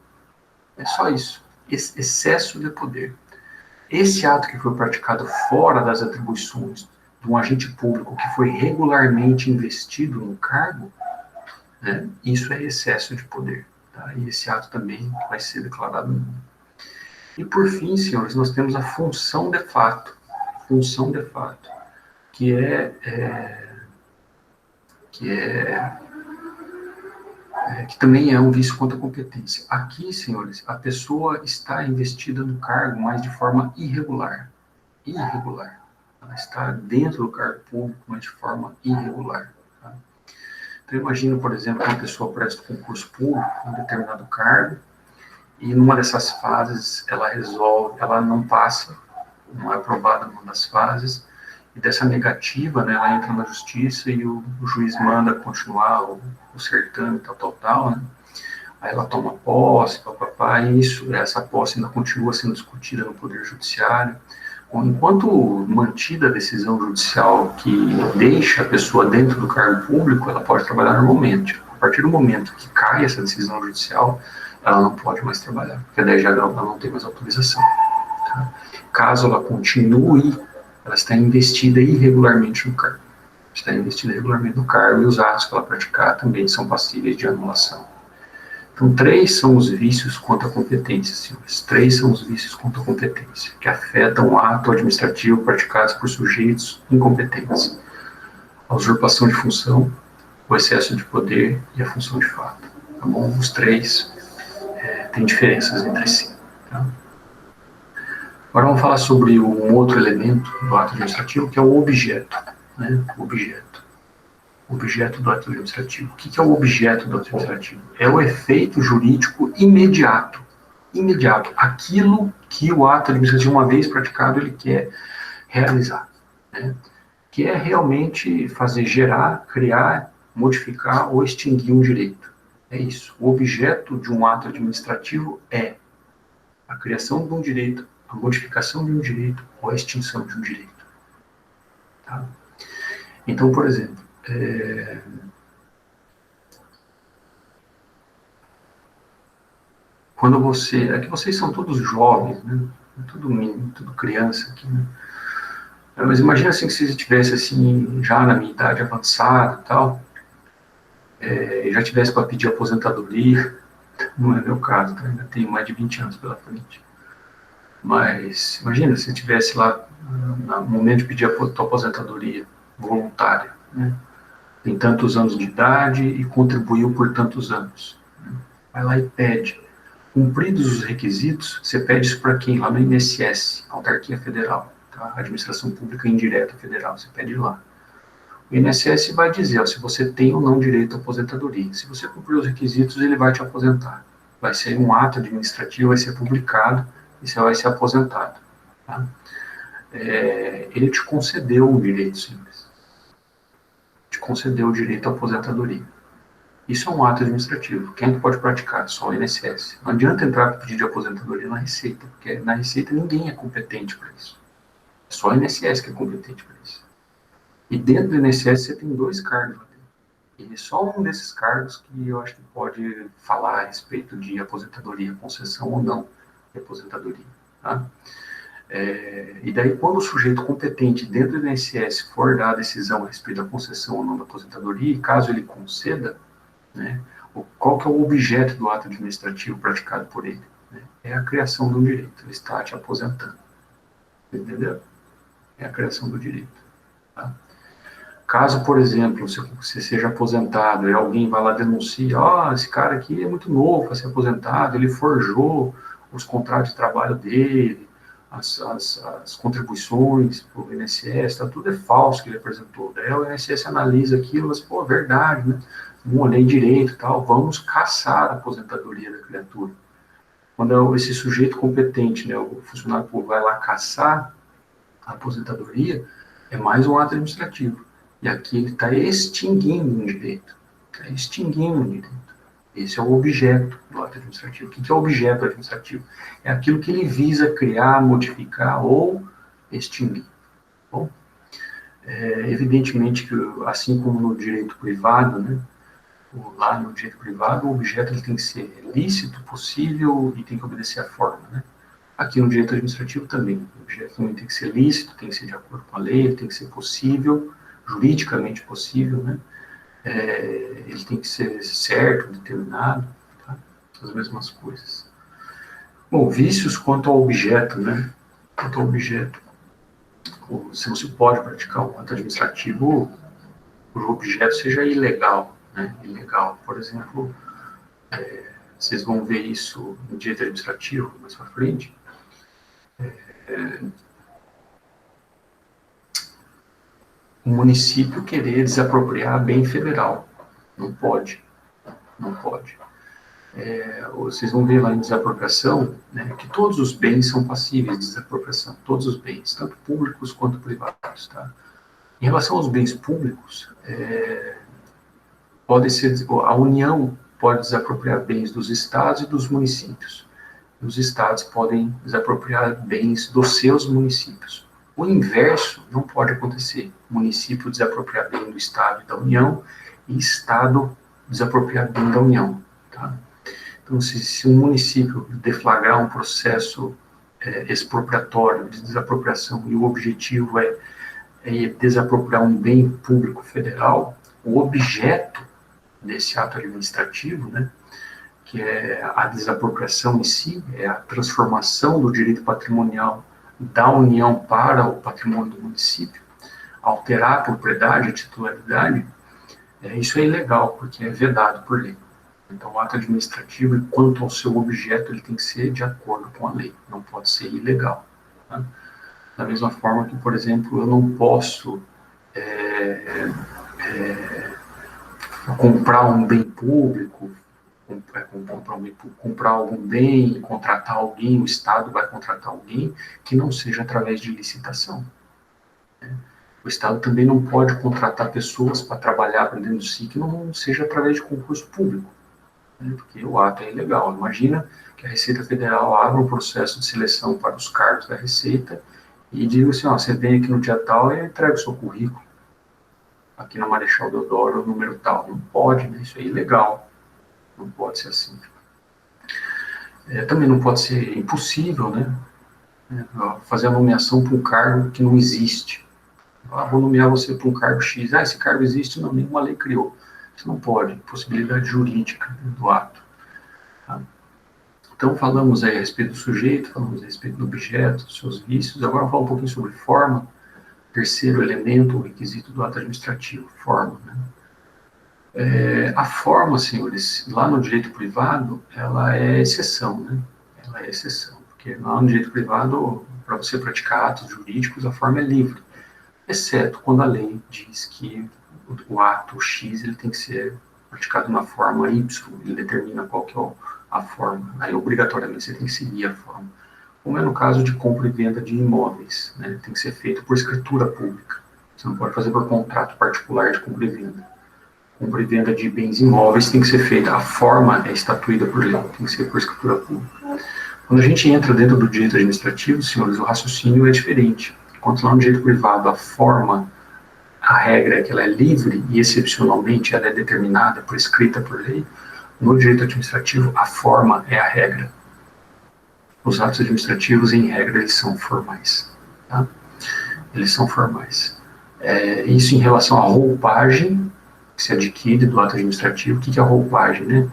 É só isso. Excesso de poder. Esse ato que foi praticado fora das atribuições de um agente público que foi regularmente investido no cargo, né, isso é excesso de poder. Tá? E esse ato também vai ser declarado nulo. E por fim, senhores, nós temos a função de fato. Função de fato. Que também é um vício contra a competência. Aqui, senhores, a pessoa está investida no cargo, mas de forma irregular. Irregular. Ela está dentro do cargo público, mas de forma irregular. Tá? Então, imagina, por exemplo, que uma pessoa presta concurso público, um determinado cargo, e numa dessas fases ela não passa, não é aprovada numa das fases, e dessa negativa, né, ela entra na justiça e o juiz manda continuar o certame, tal, né? Aí ela toma posse, papapá, e essa posse ainda continua sendo discutida no Poder Judiciário. Bom, enquanto mantida a decisão judicial que deixa a pessoa dentro do cargo público, ela pode trabalhar normalmente. A partir do momento que cai essa decisão judicial, ela não pode mais trabalhar, porque daí já ela não tem mais autorização. Tá? Caso ela continue, ela está investida irregularmente no cargo. Está investida irregularmente no cargo e os atos que ela praticar também são passíveis de anulação. Então, 3 são os vícios contra a competência, senhores. 3 são os vícios contra a competência, que afetam o ato administrativo praticado por sujeitos incompetentes. A usurpação de função, o excesso de poder e a função de fato. Tá bom? Os 3 têm diferenças entre si. Tá? Agora vamos falar sobre um outro elemento do ato administrativo, que é o objeto. Né? O objeto do ato administrativo. O que é o objeto do ato administrativo? É o efeito jurídico imediato. Imediato. Aquilo que o ato administrativo, uma vez praticado, ele quer realizar. Né? Que é realmente fazer gerar, criar, modificar ou extinguir um direito. É isso. O objeto de um ato administrativo é a criação de um direito, a modificação de um direito ou a extinção de um direito. Tá? Então, por exemplo, quando é que vocês são todos jovens, né? Tudo criança aqui, né? Mas imagina assim que se você estivesse assim, já na minha idade avançada e tal, e já tivesse para pedir aposentadoria, não é meu caso, tá? Ainda tenho mais de 20 anos pela frente. Mas imagina se eu estivesse lá no momento de pedir a tua aposentadoria voluntária, né? Tem tantos anos de idade e contribuiu por tantos anos. Né? Vai lá e pede. Cumpridos os requisitos, você pede isso para quem? Lá no INSS, Autarquia Federal, tá? Administração Pública Indireta Federal, você pede lá. O INSS vai dizer, ó, se você tem ou não direito à aposentadoria. Se você cumprir os requisitos, ele vai te aposentar. Vai ser um ato administrativo, vai ser publicado e você vai ser aposentado. Tá? Ele te concedeu um direito simples. Te concedeu o direito à aposentadoria. Isso é um ato administrativo. Quem é que pode praticar? Só o INSS. Não adianta entrar com pedido de aposentadoria na Receita, porque na Receita ninguém é competente para isso. É só o INSS que é competente para isso. E dentro do INSS você tem 2 cargos. E é só um desses cargos que eu acho que pode falar a respeito de aposentadoria, concessão ou não de aposentadoria. Tá? E daí, quando o sujeito competente dentro do INSS for dar a decisão a respeito da concessão ou não da aposentadoria, e caso ele conceda, né, qual que é o objeto do ato administrativo praticado por ele? Né? É a criação de um direito. Ele está te aposentando. Entendeu? É a criação do direito. Tá? Caso, por exemplo, você seja aposentado e alguém vai lá denunciar, ó, esse cara aqui é muito novo para ser aposentado, ele forjou os contratos de trabalho dele, as contribuições para o INSS, tá, tudo é falso que ele apresentou. Daí o INSS analisa aquilo, mas, pô, verdade, né? Não olhei direito e tal, vamos caçar a aposentadoria da criatura. Quando esse sujeito competente, né, o funcionário público vai lá caçar a aposentadoria, é mais um ato administrativo. E aqui ele está extinguindo um direito. Está extinguindo um direito. Esse é o objeto do ato administrativo. O que é o objeto administrativo? É aquilo que ele visa criar, modificar ou extinguir. Bom, evidentemente que, assim como no direito privado, né, lá no direito privado, o objeto ele tem que ser lícito, possível e tem que obedecer à forma, né? Aqui no direito administrativo também. O objeto também tem que ser lícito, tem que ser de acordo com a lei, ele tem que ser possível, juridicamente possível, né? Ele tem que ser certo, determinado, tá? As mesmas coisas. Bom, vícios quanto ao objeto, né? Quanto ao objeto. Se você pode praticar um ato administrativo cujo objeto seja ilegal, né? Ilegal, por exemplo, vocês vão ver isso no direito administrativo mais para frente. O município querer desapropriar bem federal. Não pode. Não pode. Vocês vão ver lá em desapropriação, né, que todos os bens são passíveis de desapropriação. Todos os bens, tanto públicos quanto privados. Tá? Em relação aos bens públicos, a União pode desapropriar bens dos estados e dos municípios. Os estados podem desapropriar bens dos seus municípios. O inverso não pode acontecer. O município desapropriar bem do estado e da União e estado desapropriar bem da União. Tá? Então, se um município deflagrar um processo expropriatório de desapropriação e o objetivo é desapropriar um bem público federal, o objeto desse ato administrativo, né, que é a desapropriação em si, é a transformação do direito patrimonial da União para o patrimônio do município, alterar a propriedade, a titularidade, isso é ilegal, porque é vedado por lei. Então, o ato administrativo, quanto ao seu objeto, ele tem que ser de acordo com a lei, não pode ser ilegal. Tá? Da mesma forma que, por exemplo, eu não posso comprar um bem público, comprar algum bem, contratar alguém, o Estado vai contratar alguém que não seja através de licitação. Né? O Estado também não pode contratar pessoas para trabalhar para dentro do SIC que não seja através de concurso público, né? Porque o ato é ilegal. Imagina que a Receita Federal abra um processo de seleção para os cargos da Receita e diga assim, ó, você vem aqui no dia tal e entrega o seu currículo aqui na Marechal Deodoro, o número tal. Não pode, né? Isso é ilegal. Não pode ser assim. Também não pode ser impossível, né? Fazer a nomeação para um cargo que não existe. Vou nomear você para um cargo X. Esse cargo existe? Não, nenhuma lei criou. Isso não pode. Possibilidade jurídica do ato. Tá? Então, falamos aí a respeito do sujeito, falamos a respeito do objeto, dos seus vícios. Agora vamos falar um pouquinho sobre forma. Terceiro elemento, o requisito do ato administrativo, forma, né? A forma, senhores, lá no direito privado, ela é exceção, né? Ela é exceção, porque lá no direito privado, para você praticar atos jurídicos, a forma é livre, exceto quando a lei diz que o ato X ele tem que ser praticado na forma Y, ele determina qual que é a forma, aí obrigatoriamente você tem que seguir a forma. Como é no caso de compra e venda de imóveis, né? Tem que ser feito por escritura pública, você não pode fazer por contrato particular de compra e venda. Compra e venda de bens imóveis tem que ser feita, a forma é estatuída por lei, tem que ser por escritura pública. Quando a gente entra dentro do direito administrativo, senhores, o raciocínio é diferente. Enquanto lá no direito privado a forma, a regra é que ela é livre e excepcionalmente ela é determinada, prescrita por lei, no direito administrativo a forma é a regra. Os atos administrativos, em regra, eles são formais. Tá? Eles são formais. Isso em relação à roupagem que se adquire do ato administrativo. O que é a roupagem, né?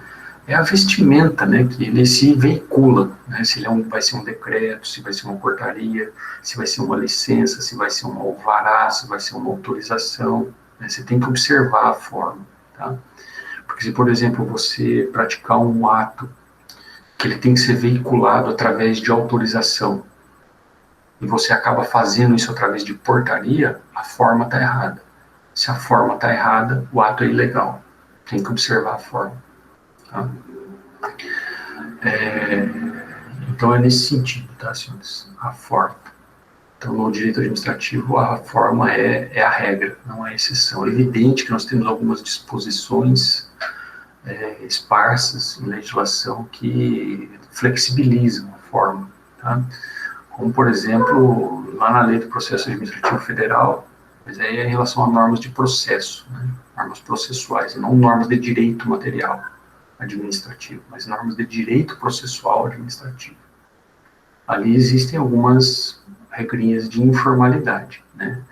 É a vestimenta, né, que ele se veicula, né? Se ele vai ser um decreto, se vai ser uma portaria, se vai ser uma licença, se vai ser um alvará, se vai ser uma autorização, né? Você tem que observar a forma, tá? Porque se, por exemplo, você praticar um ato que ele tem que ser veiculado através de autorização, e você acaba fazendo isso através de portaria, a forma está errada. Se a forma está errada, o ato é ilegal. Tem que observar a forma. Tá? Então é nesse sentido, tá, senhores? A forma. Então, no direito administrativo, a forma é a regra, não é a exceção. É evidente que nós temos algumas disposições esparsas em legislação que flexibilizam a forma, tá? Como, por exemplo, lá na Lei do Processo Administrativo Federal, mas aí é em relação a normas de processo, né? Normas processuais, e não normas de direito material administrativo, mas normas de direito processual administrativo. Ali existem algumas regrinhas de informalidade, né?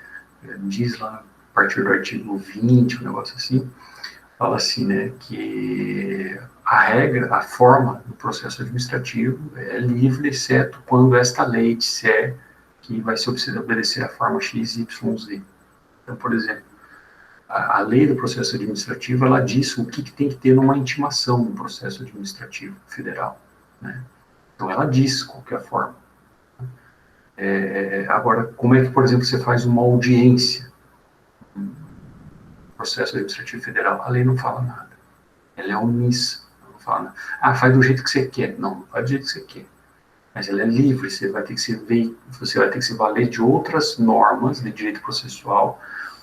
Diz lá, a partir do artigo 20, um negócio assim, fala assim, né, que a regra, a forma do processo administrativo é livre, exceto quando esta lei disser que vai se obedecer a forma X, Y, Z. Então, por exemplo, a lei do processo administrativo, ela diz o que tem que ter numa intimação no processo administrativo federal, né? Então, ela diz qual que é a forma. Agora, como é que, por exemplo, você faz uma audiência no processo administrativo federal? A lei não fala nada. Ela é omissa. Ela não fala nada. Ah, faz do jeito que você quer. Não, não faz do jeito que você quer. Mas ela é livre, você vai ter que se valer de outras normas de direito processual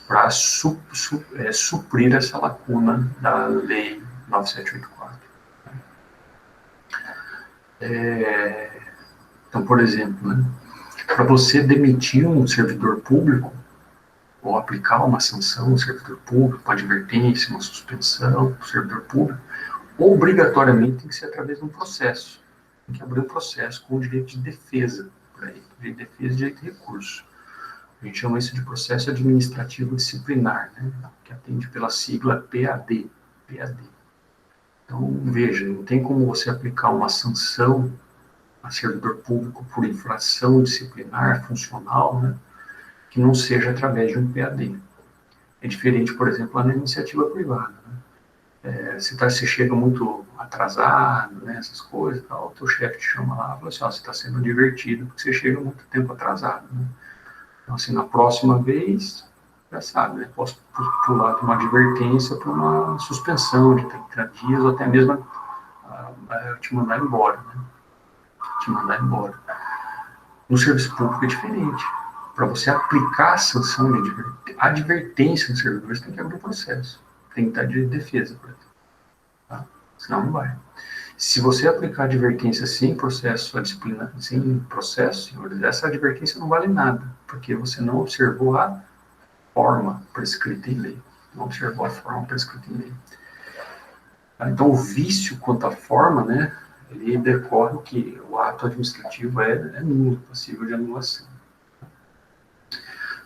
para suprir essa lacuna da Lei 9784. Então, por exemplo, né, para você demitir um servidor público, ou aplicar uma sanção ao servidor público, uma advertência, uma suspensão ao servidor público, obrigatoriamente tem que ser através de um processo. Tem que abrir um processo com o direito de defesa para ele, direito de defesa e direito de recurso. A gente chama isso de processo administrativo disciplinar, né, que atende pela sigla PAD. Então, veja, não tem como você aplicar uma sanção a servidor público por infração disciplinar funcional, né, que não seja através de um PAD. É diferente, por exemplo, na iniciativa privada, né? Você chega muito atrasado, né, essas coisas, tal, o teu chefe te chama lá e fala assim, você está sendo divertido porque você chega muito tempo atrasado, né? Então, assim, na próxima vez, já sabe, né, posso pular de uma advertência para uma suspensão de 30 dias ou até mesmo te mandar embora, né? Te mandar embora. No serviço público é diferente. Para você aplicar a sanção de advertência no servidor, você tem que abrir o processo. Tem que estar de defesa, por exemplo. Tá? Senão não vai. Se você aplicar advertência sem processo, a disciplina, sem processo, senhores, essa advertência não vale nada, porque você não observou a forma prescrita em lei. Não observou a forma prescrita em lei. Então, o vício quanto à forma, né, ele decorre que o ato administrativo é nulo, passível de anulação.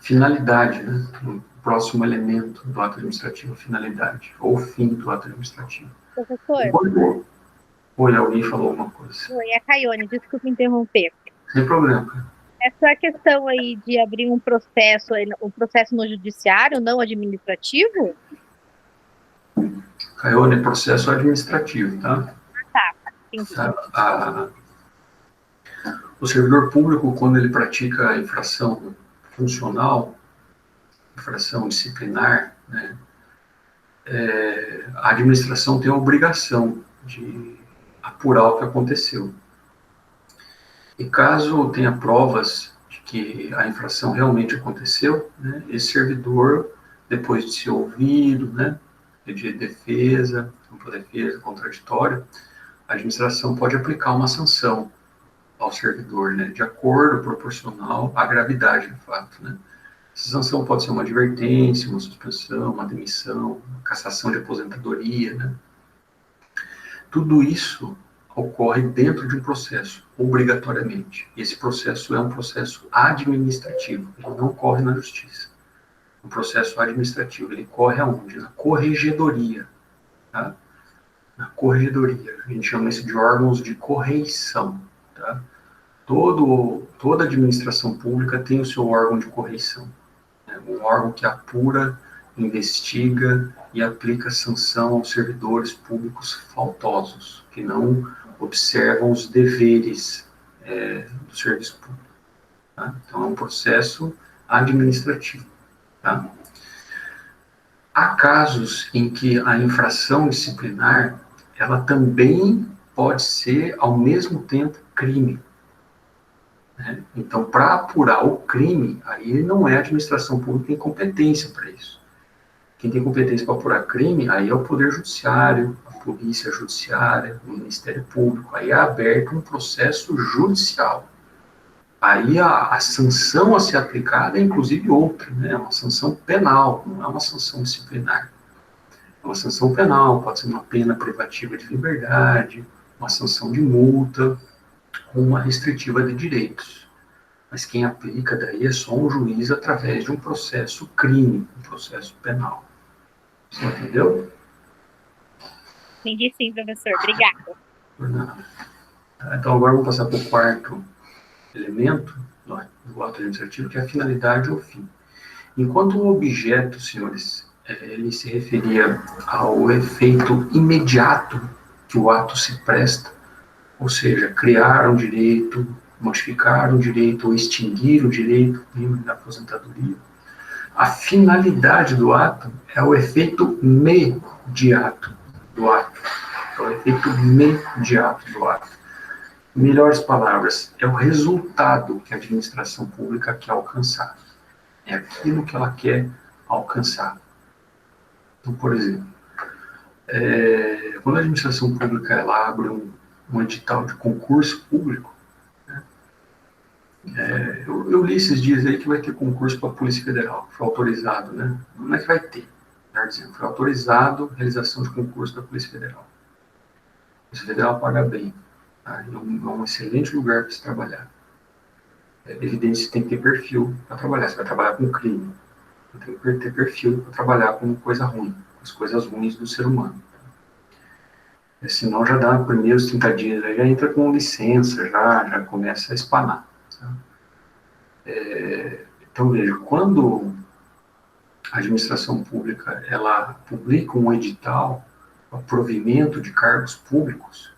Finalidade, né? O próximo elemento do ato administrativo, finalidade, ou fim do ato administrativo. Professor? Oi, alguém falou alguma coisa? Oi, é a Caione, desculpa interromper. Sem problema. Essa questão aí de abrir um processo no judiciário, não administrativo? Caione, é processo administrativo, tá? Tá, entendi. O servidor público, quando ele pratica a infração funcional, infração disciplinar, né, a administração tem a obrigação de apurar o que aconteceu. E caso tenha provas de que a infração realmente aconteceu, né, esse servidor, depois de ser ouvido, né, de defesa, ampla defesa, contraditório, a administração pode aplicar uma sanção ao servidor, né, de acordo proporcional à gravidade do fato, né. Essa sanção pode ser uma advertência, uma suspensão, uma demissão, uma cassação de aposentadoria, né. Tudo isso ocorre dentro de um processo, obrigatoriamente. Esse processo é um processo administrativo, ele não ocorre na justiça. Um processo administrativo, ele corre aonde? Na corregedoria, tá? Na corregedoria, a gente chama isso de órgãos de correição, tá? Toda administração pública tem o seu órgão de correição, né? Um órgão que apura investiga e aplica sanção aos servidores públicos faltosos, que não observam os deveres do serviço público. Tá? Então, é um processo administrativo. Tá? Há casos em que a infração disciplinar, ela também pode ser, ao mesmo tempo, crime. Né? Então, para apurar o crime, aí não é a administração pública que tem competência para isso. Quem tem competência para apurar crime, aí é o Poder Judiciário, a Polícia Judiciária, o Ministério Público. Aí é aberto um processo judicial. Aí a sanção a ser aplicada é inclusive outra, né? É uma sanção penal, não é uma sanção disciplinar. É uma sanção penal, pode ser uma pena privativa de liberdade, uma sanção de multa, ou uma restritiva de direitos. Mas quem aplica daí é só um juiz através de um processo crime, um processo penal. Você entendeu? Entendi sim, professor. Obrigada. Por nada. Então agora vamos passar para o quarto elemento do ato administrativo, que é a finalidade ou fim. Enquanto o objeto, senhores, ele se referia ao efeito imediato que o ato se presta, ou seja, criar um direito, modificar um direito ou extinguir o direito da aposentadoria, a finalidade do ato é o efeito mediato do ato. É o efeito mediato do ato. Em melhores palavras, é o resultado que a administração pública quer alcançar. É aquilo que ela quer alcançar. Então, por exemplo, quando a administração pública ela abre um edital de concurso público, né, eu li esses dias aí que vai ter concurso para a Polícia Federal, que foi autorizado, né? Não é que vai ter, melhor dizendo, foi autorizado a realização de concurso da Polícia Federal. A Polícia Federal paga bem, tá? É um excelente lugar para se trabalhar. É evidente que você tem que ter perfil para trabalhar, você vai trabalhar com crime, tem que ter perfil para trabalhar com coisa ruim, com as coisas ruins do ser humano. Senão já dá nos primeiros 30 dias, já entra com licença, já começa a espanar. Tá? Então, veja, quando a administração pública ela publica um edital para provimento de cargos públicos,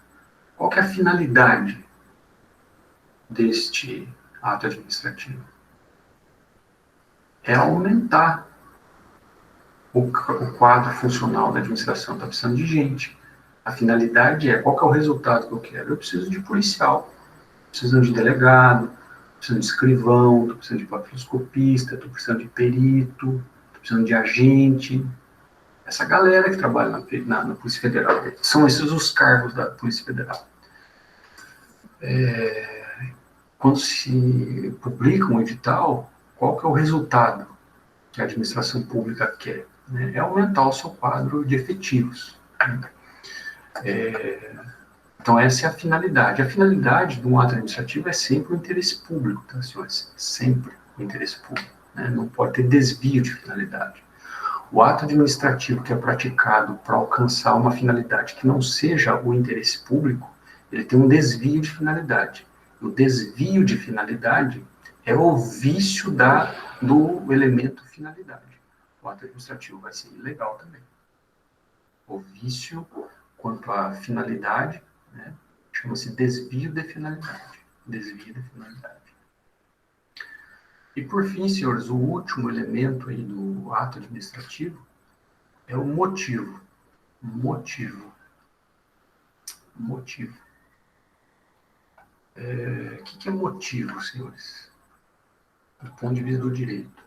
qual que é a finalidade deste ato administrativo? É aumentar o quadro funcional da administração. Está precisando de gente. A finalidade é, qual que é o resultado que eu quero? Eu preciso de policial, preciso de delegado, preciso de escrivão, estou precisando de papiloscopista, estou precisando de perito, estou precisando de agente. Essa galera que trabalha na Polícia Federal, são esses os cargos da Polícia Federal. Quando se publica um edital, qual que é o resultado que a administração pública quer? Né? É aumentar o seu quadro de efetivos. Né? Então, essa é a finalidade. A finalidade de um ato administrativo é sempre o interesse público, tá, senhores? Sempre o interesse público. Né? Não pode ter desvio de finalidade. O ato administrativo que é praticado para alcançar uma finalidade que não seja o interesse público, ele tem um desvio de finalidade. O desvio de finalidade é o vício do elemento finalidade. O ato administrativo vai ser ilegal também. O vício quanto à finalidade, né, chama-se desvio de finalidade. Desvio de finalidade. E por fim, senhores, o último elemento aí do ato administrativo é o motivo. Motivo. O que é motivo, senhores? Do ponto de vista do direito.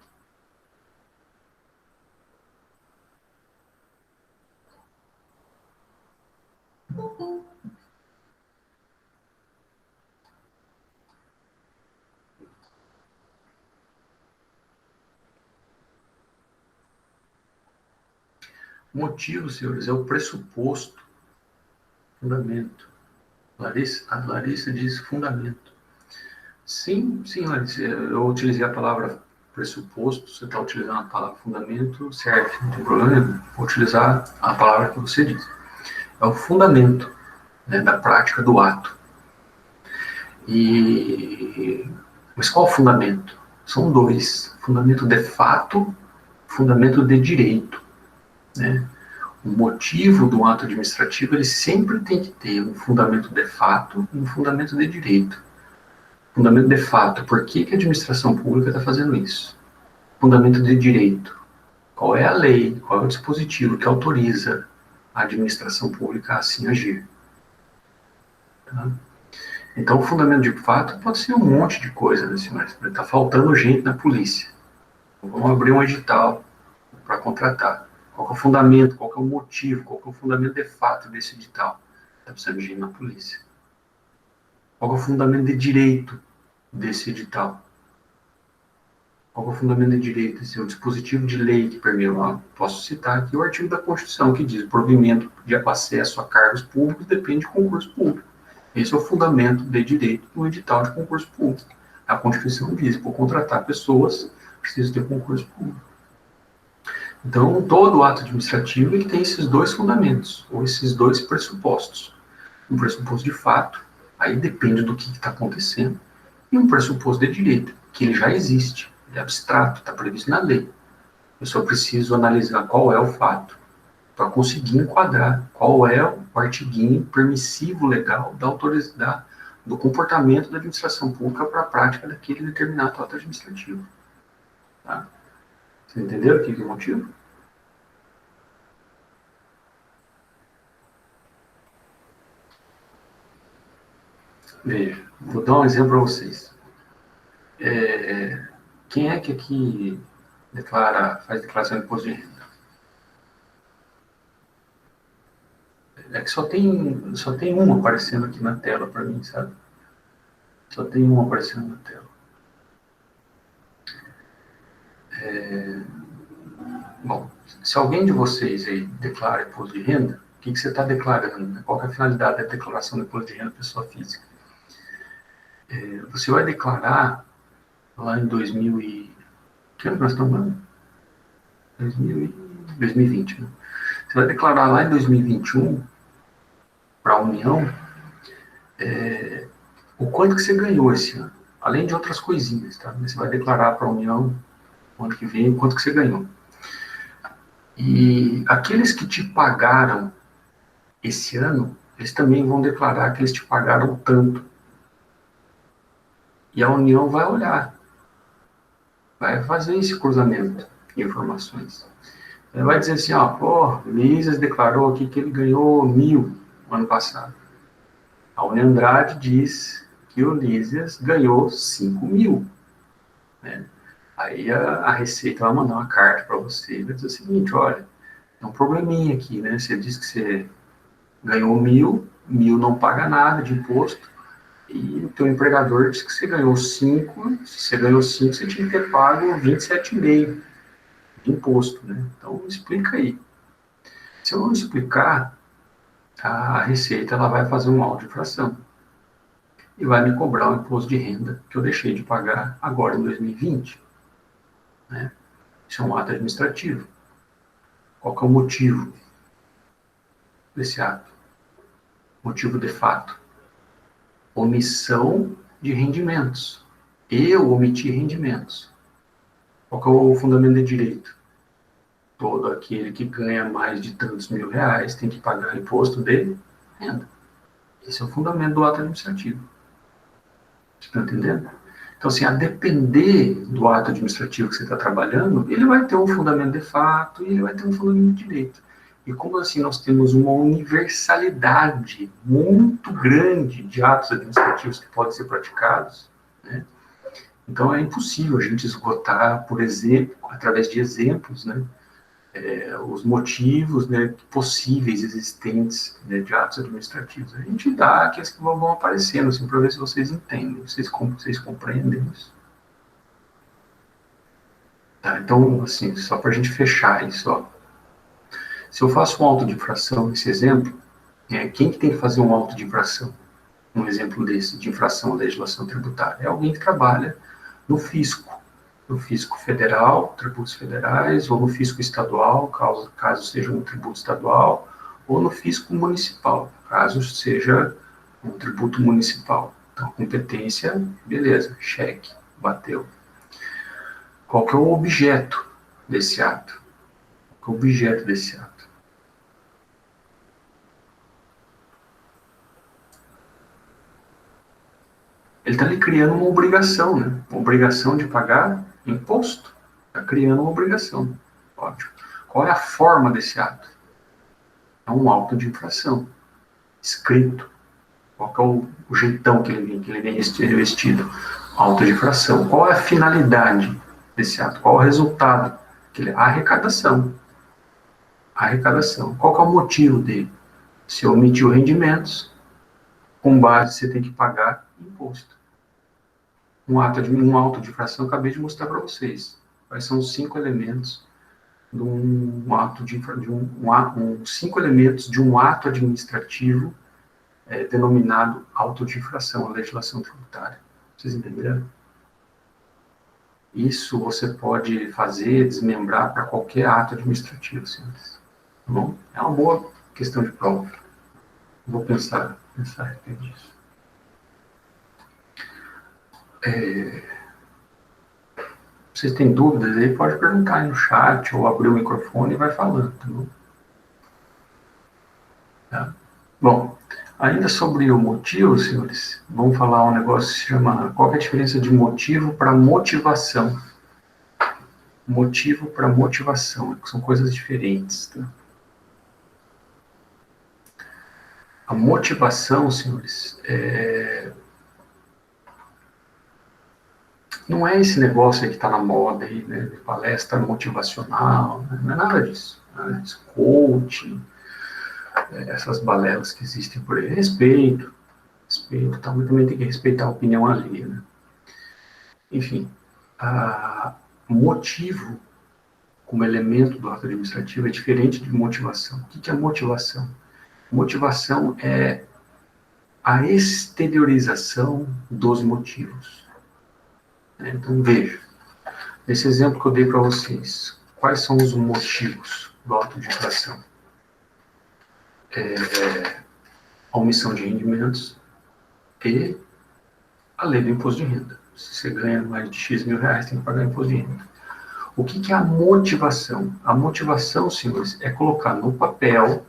Motivo, senhores, é o pressuposto, fundamento. A Larissa diz fundamento. Sim, Larissa, eu utilizei a palavra pressuposto, você está utilizando a palavra fundamento, serve, não tem problema, vou utilizar a palavra que você diz. É o fundamento, né, da prática do ato. Mas qual o fundamento? São dois, fundamento de fato, fundamento de direito, né? O motivo do ato administrativo, ele sempre tem que ter um fundamento de fato e um fundamento de direito. Fundamento de fato, por que a administração pública está fazendo isso? Fundamento de direito, qual é a lei, qual é o dispositivo que autoriza a administração pública a assim agir. Tá? Então, o fundamento de fato pode ser um monte de coisa, né, senhor? Está faltando gente na polícia. Vamos abrir um edital para contratar. Qual é o fundamento, qual é o motivo, qual é o fundamento de fato desse edital? Está precisando de gente na polícia. Qual é o fundamento de direito desse edital? Qual é o fundamento de direito? Esse é o dispositivo de lei que permeia. Posso citar aqui o artigo da Constituição que diz: o provimento de acesso a cargos públicos depende de concurso público. Esse é o fundamento de direito do edital de concurso público. A Constituição diz: por contratar pessoas, precisa ter concurso público. Então, todo ato administrativo ele tem esses dois fundamentos, ou esses dois pressupostos. Um pressuposto de fato, aí depende do que está acontecendo, e um pressuposto de direito, que ele já existe, ele é abstrato, está previsto na lei. Eu só preciso analisar qual é o fato, para conseguir enquadrar qual é o artiguinho permissivo legal do comportamento da administração pública para a prática daquele determinado ato administrativo. Tá? Você entendeu o que é o motivo? Veja, vou dar um exemplo para vocês. Quem é que aqui faz declaração de imposto de renda? É que só tem uma aparecendo aqui na tela para mim, sabe? Só tem uma aparecendo na tela. Bom, se alguém de vocês aí declara imposto de renda, o que você está declarando? Né? Qual é a finalidade da declaração de imposto de renda pessoa física? Você vai declarar lá em 2000 e... Que ano nós estamos falando? 2020, né? Você vai declarar lá em 2021 para a União o quanto que você ganhou esse ano, além de outras coisinhas, tá? Você vai declarar para a União o ano que vem o quanto que você ganhou. E aqueles que te pagaram esse ano, eles também vão declarar que eles te pagaram tanto. E a União vai olhar, vai fazer esse cruzamento de informações. Ele vai dizer assim, Lízias declarou aqui que ele ganhou 1.000 no ano passado. A União Andrade diz que o Lízias ganhou 5.000. Né? Aí a Receita vai mandar uma carta para você e vai dizer o seguinte: olha, tem um probleminha aqui, né? Você disse que você ganhou 1.000 não paga nada de imposto, e o teu empregador disse que você ganhou 5, se você ganhou 5, você tinha que ter pago 27,5 de imposto, né? Então, explica aí. Se eu não explicar, a Receita ela vai fazer um auto de infração e vai me cobrar o imposto de renda que eu deixei de pagar agora em 2020. Né? Isso é um ato administrativo. Qual que é o motivo desse ato? Motivo de fato: omissão de rendimentos. Eu omiti rendimentos. Qual que é o fundamento de direito? Todo aquele que ganha mais de tantos mil reais tem que pagar imposto de renda. Esse é o fundamento do ato administrativo. Você está entendendo? Então, assim, a depender do ato administrativo que você está trabalhando, ele vai ter um fundamento de fato e ele vai ter um fundamento de direito. E como assim nós temos uma universalidade muito grande de atos administrativos que podem ser praticados, né? Então é impossível a gente esgotar, por exemplo, através de exemplos, né, os motivos, né, possíveis existentes, né, de atos administrativos. A gente dá aqueles que vão aparecendo, assim, para ver se vocês entendem, vocês compreendem isso. Tá, então, assim, só para a gente fechar isso, ó. Se eu faço um auto de infração, nesse exemplo, quem que tem que fazer um auto de infração? Um exemplo desse, de infração à legislação tributária. É alguém que trabalha no fisco federal, tributos federais, ou no fisco estadual, caso seja um tributo estadual, ou no fisco municipal, caso seja um tributo municipal. Então, competência, beleza, cheque, bateu. Qual que é o objeto desse ato? Qual é o objeto desse ato? Ele está ali criando uma obrigação, né? Uma obrigação de pagar imposto. Está criando uma obrigação. Ótimo. Qual é a forma desse ato? É um auto de infração, escrito. Qual é o jeitão que ele vem vestido? Auto de infração. Qual é a finalidade desse ato? Qual é o resultado? A arrecadação. A arrecadação. Qual é o motivo dele? Se omitiu rendimentos, com base você tem que pagar imposto. Um auto de infração, eu acabei de mostrar para vocês. Quais são os 5 elementos de um ato de 5 elementos de um ato administrativo denominado auto de infração, a legislação tributária. Vocês entenderam? Isso você pode fazer, desmembrar para qualquer ato administrativo, senhores. Tá bom? É uma boa questão de prova. Vou pensar a respeito disso. Vocês têm dúvidas aí, pode perguntar aí no chat, ou abrir o microfone e vai falando, tá bom? Tá? Bom, ainda sobre o motivo, senhores, vamos falar um negócio que se chama, qual é a diferença de motivo para motivação? Motivo para motivação, são coisas diferentes, tá? A motivação, senhores, não é esse negócio aí que está na moda aí, né, de palestra motivacional, né? Não é nada disso, né? Esse coaching, essas balelas que existem por aí. Respeito, também tem que respeitar a opinião alheia, né? Enfim, motivo como elemento do ato administrativo é diferente de motivação. O que é motivação? Motivação é a exteriorização dos motivos. Então, veja, nesse exemplo que eu dei para vocês, quais são os motivos do auto de infração? A omissão de rendimentos e a lei do imposto de renda. Se você ganha mais de X mil reais, tem que pagar imposto de renda. O que é a motivação? A motivação, senhores, é colocar no papel,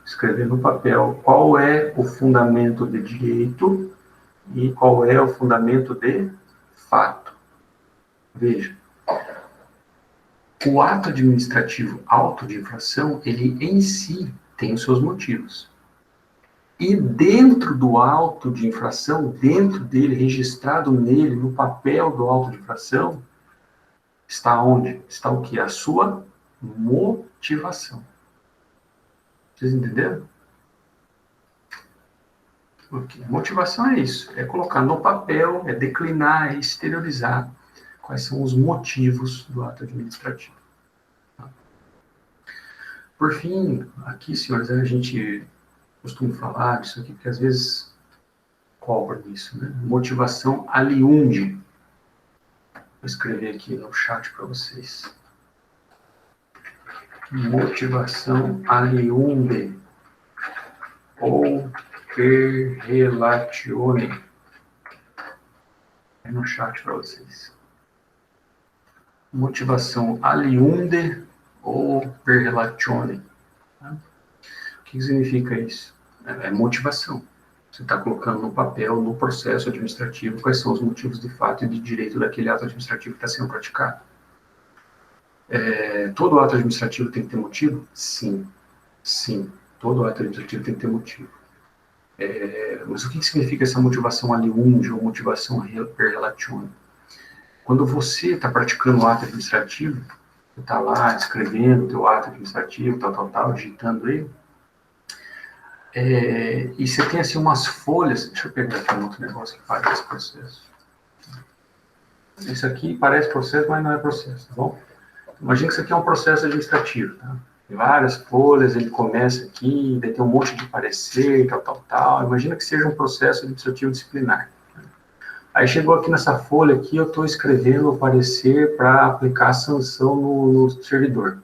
escrever no papel qual é o fundamento de direito e qual é o fundamento de fato. Veja, o ato administrativo auto de infração, ele em si tem os seus motivos. E dentro do auto de infração, dentro dele, registrado nele, no papel do auto de infração, está onde? Está o quê? A sua motivação. Vocês entenderam? Okay. Motivação é isso, é colocar no papel, é declinar, é exteriorizar quais são os motivos do ato administrativo. Por fim, aqui, senhores, a gente costuma falar disso aqui, porque às vezes cobra isso, né? Motivação aliunde. Vou escrever aqui no chat para vocês. Motivação aliunde ou per relatione. É no chat para vocês. Motivação aliunde ou per relatione. Tá? O que significa isso? É motivação. Você está colocando no papel, no processo administrativo, quais são os motivos de fato e de direito daquele ato administrativo que está sendo praticado. Todo ato administrativo tem que ter motivo? Sim. Sim. Todo ato administrativo tem que ter motivo. Mas o que significa essa motivação aliunde ou motivação per relatione? Quando você está praticando o ato administrativo, você está lá escrevendo o teu ato administrativo, tal, digitando ele, e você tem assim umas folhas. Deixa eu pegar aqui um outro negócio que parece processo. Isso aqui parece processo, mas não é processo, tá bom? Imagina que isso aqui é um processo administrativo, tá? Tem várias folhas, ele começa aqui, daí tem um monte de parecer, tal. Imagina que seja um processo administrativo disciplinar. Aí chegou aqui nessa folha aqui, eu estou escrevendo o parecer para aplicar a sanção no servidor.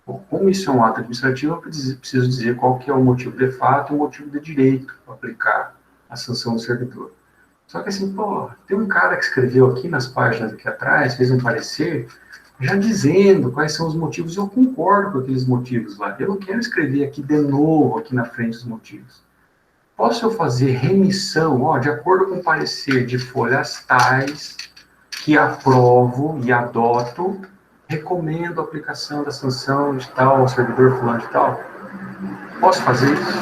Bom, como isso é um ato administrativo, eu preciso dizer qual que é o motivo de fato e o motivo de direito para aplicar a sanção no servidor. Só que assim, pô, tem um cara que escreveu aqui nas páginas aqui atrás, fez um parecer, já dizendo quais são os motivos, e eu concordo com aqueles motivos lá. Eu não quero escrever aqui de novo, aqui na frente, os motivos. Posso eu fazer remissão, ó, de acordo com o parecer de folhas tais, que aprovo e adoto, recomendo a aplicação da sanção de tal ao servidor fulano de tal? Posso fazer isso?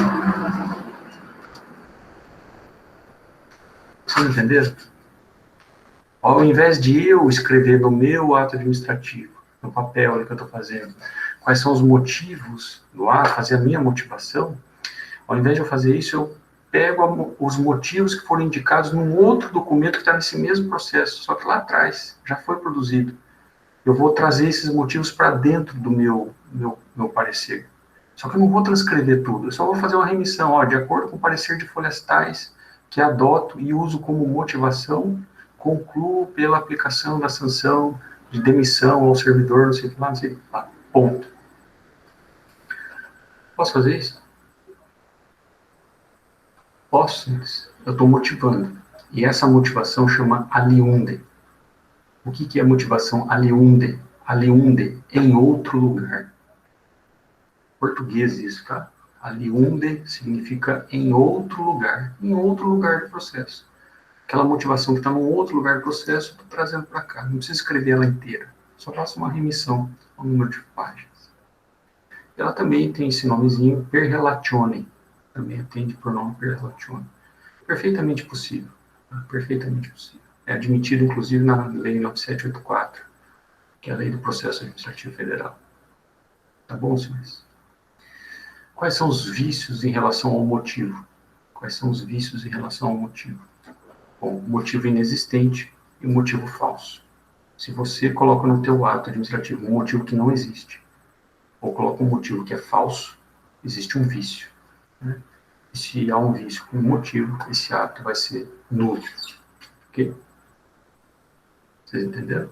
Vocês entenderam? Ao invés de eu escrever no meu ato administrativo, no papel ali que eu estou fazendo, quais são os motivos do ato, fazer a minha motivação, ao invés de eu fazer isso, eu pego os motivos que foram indicados num outro documento que está nesse mesmo processo, só que lá atrás já foi produzido. Eu vou trazer esses motivos para dentro do meu parecer. Só que eu não vou transcrever tudo, eu só vou fazer uma remissão, ó, de acordo com o parecer de folhas tais, que adoto e uso como motivação, concluo pela aplicação da sanção de demissão ao servidor, não sei o que lá, não sei o que lá. Ponto. Posso fazer isso? Posso, mas eu estou motivando. E essa motivação chama aliunde. O que é motivação aliunde? Aliunde, em outro lugar. Português isso, tá? Aliunde significa em outro lugar do processo. Aquela motivação que está num outro lugar do processo, eu estou trazendo para cá. Não precisa escrever ela inteira. Só faço uma remissão ao número de páginas. Ela também tem esse nomezinho, per relatione. Também atende por nome per relatione. Perfeitamente possível. Tá? Perfeitamente possível. É admitido, inclusive, na Lei 9784, que é a Lei do Processo Administrativo Federal. Tá bom, senhores? Quais são os vícios em relação ao motivo? Quais são os vícios em relação ao motivo? Bom, motivo inexistente e motivo falso. Se você coloca no teu ato administrativo um motivo que não existe, ou coloca um motivo que é falso, existe um vício. Né? E se há um vício com um motivo, esse ato vai ser nulo. Ok? Vocês entenderam?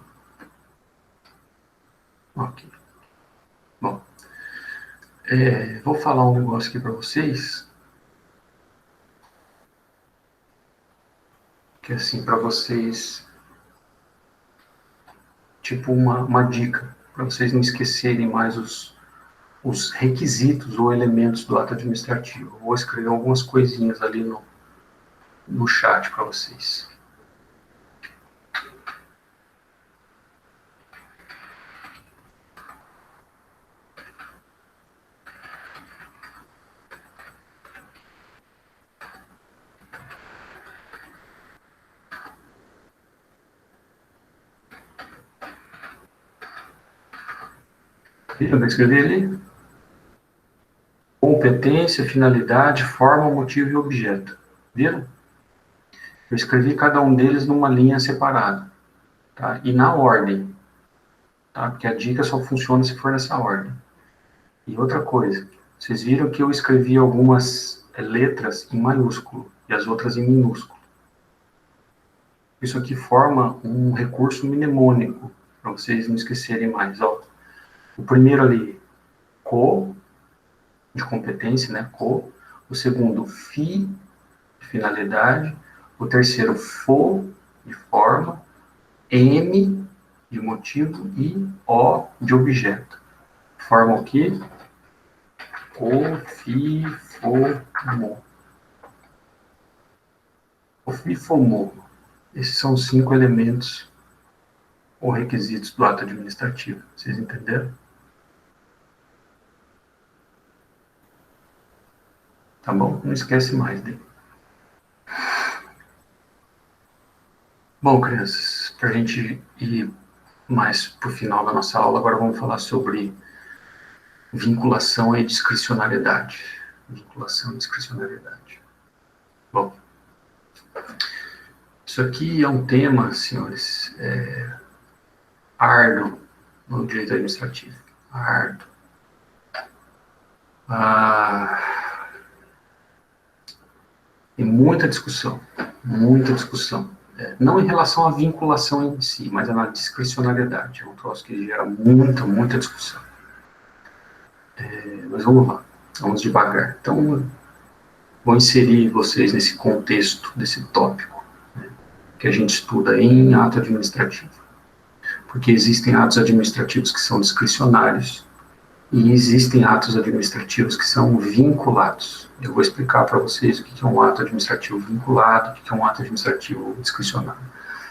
Ok. Bom, vou falar um negócio aqui para vocês, que assim, para vocês, tipo uma dica, para vocês não esquecerem mais os requisitos ou elementos do ato administrativo. Vou escrever algumas coisinhas ali no chat para vocês. Viram o que eu escrevi ali? Competência, finalidade, forma, motivo e objeto. Viram? Eu escrevi cada um deles numa linha separada. Tá? E na ordem. Tá? Porque a dica só funciona se for nessa ordem. E outra coisa, vocês viram que eu escrevi algumas letras em maiúsculo e as outras em minúsculo. Isso aqui forma um recurso mnemônico, para vocês não esquecerem mais. Ó. O primeiro ali, co, de competência, né? Co. O segundo, fi, de finalidade. O terceiro, fo, de forma. M, de motivo. E O, de objeto. Forma o quê? O, fi, fo, mo. O fi, fo, mo. Esses são os 5 elementos ou requisitos do ato administrativo. Vocês entenderam? Tá bom? Não esquece mais dele. Bom, crianças, para a gente ir mais para o final da nossa aula, agora vamos falar sobre vinculação e discricionariedade. Vinculação e discricionariedade. Bom, isso aqui é um tema, senhores, árduo no direito administrativo. Árduo. Tem muita discussão. Não em relação à vinculação em si, mas na discricionariedade. É um troço que gera muita discussão. Mas vamos lá, vamos devagar. Então, vou inserir vocês nesse contexto, desse tópico. Né? que a gente estuda em ato administrativo. Porque existem atos administrativos que são discricionários e existem atos administrativos que são vinculados. Eu vou explicar para vocês o que é um ato administrativo vinculado, o que é um ato administrativo discricionário.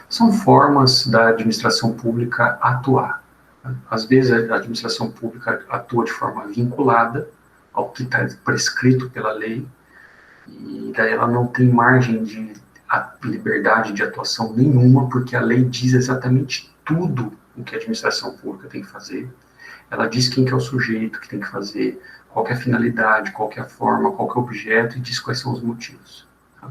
São formas da administração pública atuar. Às vezes a administração pública atua de forma vinculada ao que está prescrito pela lei, e daí ela não tem margem de liberdade de atuação nenhuma, porque a lei diz exatamente tudo o que a administração pública tem que fazer. Ela diz quem que é o sujeito que tem que fazer, qual que é a finalidade, qual que é a forma, qual que é o objeto, e diz quais são os motivos. Tá?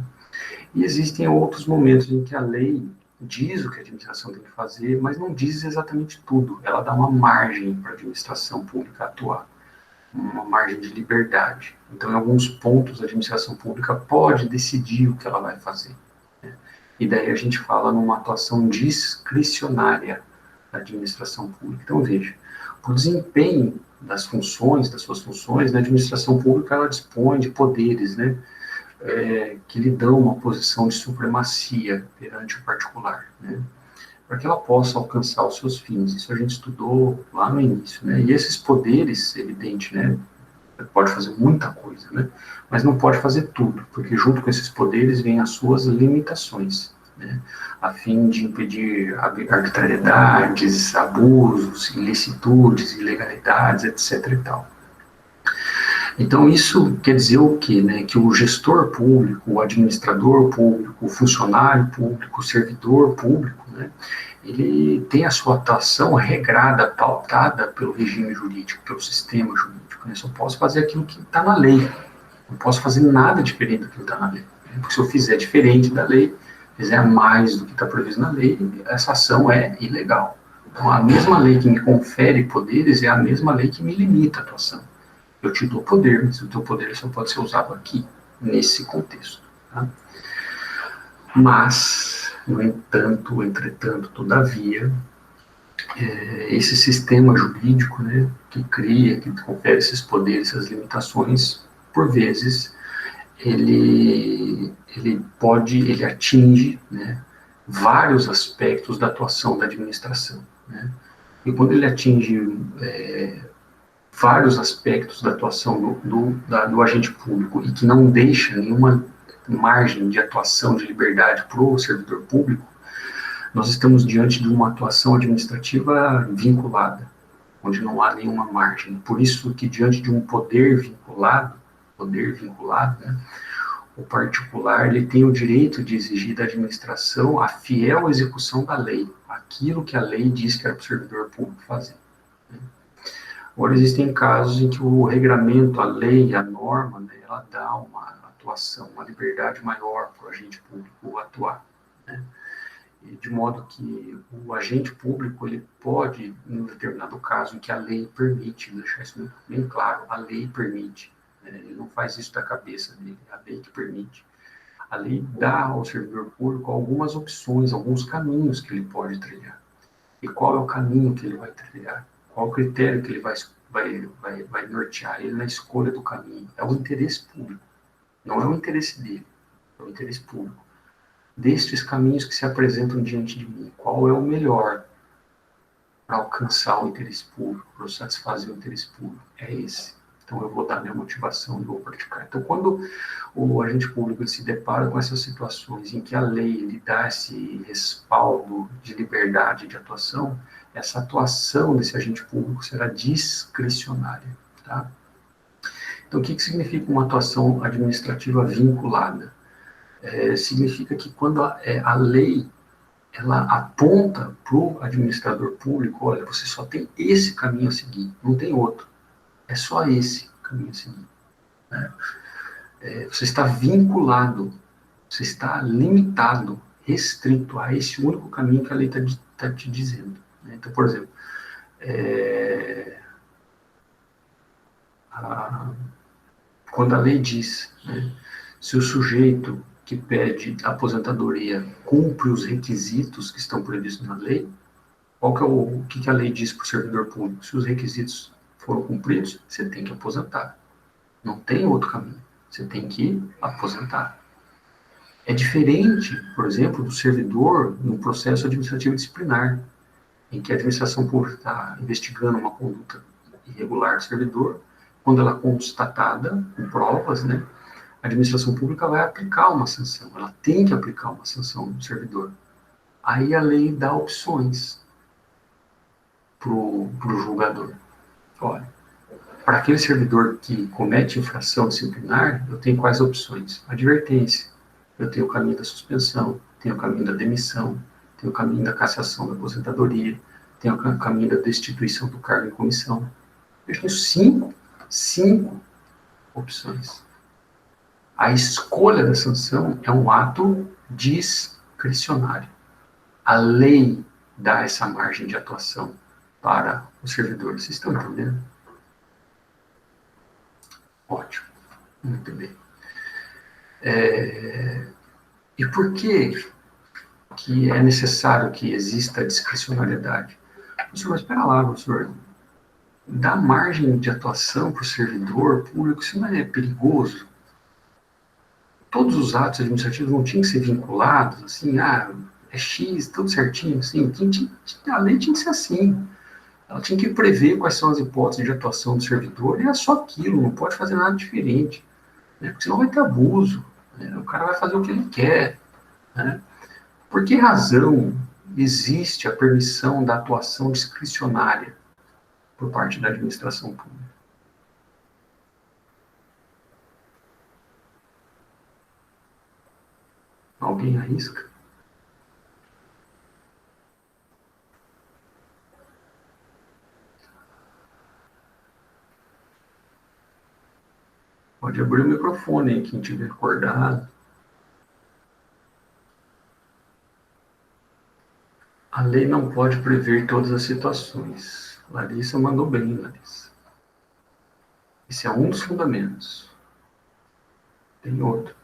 E existem outros momentos em que a lei diz o que a administração tem que fazer, mas não diz exatamente tudo. Ela dá uma margem para a administração pública atuar, uma margem de liberdade. Então, em alguns pontos, a administração pública pode decidir o que ela vai fazer. Né? E daí a gente fala numa atuação discricionária da administração pública. Então, veja, o desempenho das suas funções, na administração pública, ela dispõe de poderes, né, que lhe dão uma posição de supremacia perante o particular, né, para que ela possa alcançar os seus fins. Isso a gente estudou lá no início, né, e esses poderes, evidente, né, pode fazer muita coisa, né, mas não pode fazer tudo, porque junto com esses poderes vêm as suas limitações, né, a fim de impedir arbitrariedades, abusos, ilicitudes, ilegalidades, etc. e tal. Então, isso quer dizer o quê? Né? Que o gestor público, o administrador público, o funcionário público, o servidor público, né, ele tem a sua atuação regrada, pautada pelo regime jurídico, pelo sistema jurídico. Né? Eu só posso fazer aquilo que está na lei. Não posso fazer nada diferente do que está na lei. Porque se eu fizer diferente da lei, fizer mais do que está previsto na lei, essa ação é ilegal. Então, a mesma lei que me confere poderes é a mesma lei que me limita a atuação. Eu te dou poder, mas o teu poder só pode ser usado aqui, nesse contexto. Tá? Mas, no entanto, entretanto, todavia, esse sistema jurídico, né, que cria, que confere esses poderes, essas limitações, por vezes, ele atinge, né, vários aspectos da atuação da administração. Né? E quando ele atinge vários aspectos da atuação do agente público e que não deixa nenhuma margem de atuação, de liberdade para o servidor público, nós estamos diante de uma atuação administrativa vinculada, onde não há nenhuma margem. Por isso que diante de um poder vinculado, né, o particular ele tem o direito de exigir da administração a fiel execução da lei, aquilo que a lei diz que era para o servidor público fazer. Agora, existem casos em que o regramento, a lei, a norma, né, ela dá uma atuação, uma liberdade maior para o agente público atuar. Né? E de modo que o agente público, ele pode, em um determinado caso, em que a lei permite, deixar isso muito bem claro, a lei permite, né, ele não faz isso da cabeça dele, é a lei que permite. A lei dá ao servidor público algumas opções, alguns caminhos que ele pode trilhar. E qual é o caminho que ele vai trilhar? Qual o critério que ele vai nortear ele na escolha do caminho? É o interesse público, não é o interesse dele, é o interesse público. Destes caminhos que se apresentam diante de mim, qual é o melhor para alcançar o interesse público, para satisfazer o interesse público? É esse. Então eu vou dar minha motivação e vou praticar. Então quando o agente público se depara com essas situações em que a lei lhe dá esse respaldo de liberdade de atuação, essa atuação desse agente público será discricionária. Tá? Então o que significa uma atuação administrativa vinculada? Significa que quando a lei ela aponta para o administrador público, olha, você só tem esse caminho a seguir, não tem outro. É só esse caminho a seguir. Né? Você está vinculado, você está limitado, restrito a esse único caminho que a lei está te dizendo. Né? Então, por exemplo, quando a lei diz, né, se o sujeito que pede aposentadoria cumpre os requisitos que estão previstos na lei, o que a lei diz para o servidor público? Se os requisitos foram cumpridos, você tem que aposentar. Não tem outro caminho. Você tem que aposentar. É diferente, por exemplo, do servidor no processo administrativo disciplinar, em que a administração pública está investigando uma conduta irregular do servidor. Quando ela é constatada com provas, né, a administração pública vai aplicar uma sanção, ela tem que aplicar uma sanção no servidor. Aí a lei dá opções para o julgador. Olha, para aquele servidor que comete infração disciplinar, eu tenho quais opções? Advertência, eu tenho o caminho da suspensão, tenho o caminho da demissão, tenho o caminho da cassação da aposentadoria, tenho o caminho da destituição do cargo em comissão. Eu tenho cinco opções. A escolha da sanção é um ato discricionário. A lei dá essa margem de atuação para o servidor. Vocês estão entendendo? Ótimo. Muito bem. E por que é necessário que exista a discricionariedade? Professor, mas espera lá, professor. Dar margem de atuação para o servidor público, isso não é perigoso? Todos os atos administrativos não tinham que ser vinculados, assim, é X, tudo certinho, assim, a lei tinha que ser assim. Ela tinha que prever quais são as hipóteses de atuação do servidor, e é só aquilo, não pode fazer nada diferente, né? Porque senão vai ter abuso, né? O cara vai fazer o que ele quer, né? Por que razão existe a permissão da atuação discricionária por parte da administração pública? Alguém arrisca? Pode abrir o microfone aí, quem tiver acordado. A lei não pode prever todas as situações. Larissa mandou bem, Larissa. Esse é um dos fundamentos. Tem outro.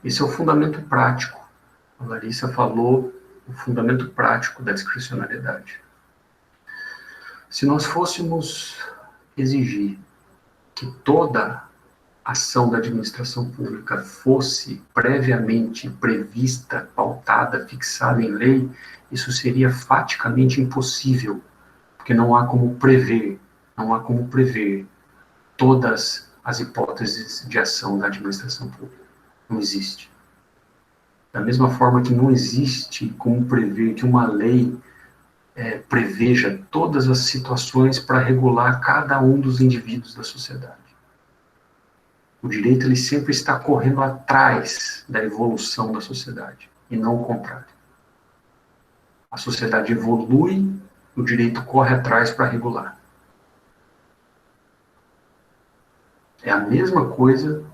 Esse é o fundamento prático. A Larissa falou o fundamento prático da discricionariedade. Se nós fôssemos exigir que toda ação da administração pública fosse previamente prevista, pautada, fixada em lei, isso seria faticamente impossível, porque não há como prever todas as hipóteses de ação da administração pública. Não existe. Da mesma forma que não existe como prever que uma lei preveja todas as situações para regular cada um dos indivíduos da sociedade. O direito ele sempre está correndo atrás da evolução da sociedade, e não o contrário. A sociedade evolui, o direito corre atrás para regular. É a mesma coisa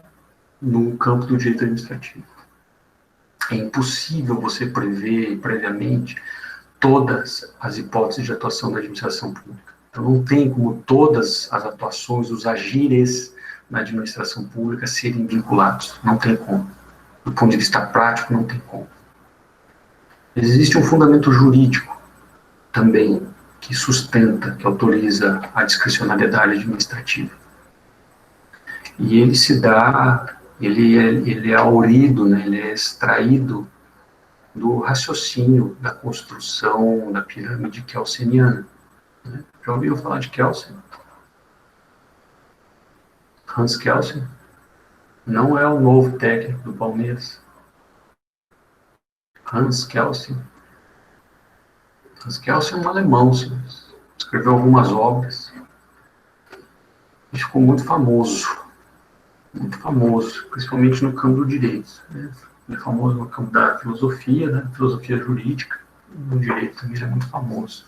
no campo do direito administrativo. É impossível você prever previamente todas as hipóteses de atuação da administração pública. Então, não tem como todas as atuações, os agires na administração pública serem vinculados. Não tem como. Do ponto de vista prático, não tem como. Existe um fundamento jurídico também que sustenta, que autoriza a discricionariedade administrativa. E ele se dá, ele é aurido, né, ele é extraído do raciocínio da construção da pirâmide kelseniana. Né? Já ouviu falar de Kelsen? Hans Kelsen? Não é o novo técnico do Palmeiras. Hans Kelsen. Hans Kelsen é um alemão, escreveu algumas obras e ficou muito famoso, principalmente no campo do direito. Né? Ele é famoso no campo da filosofia, né? Filosofia jurídica, no direito também ele é muito famoso,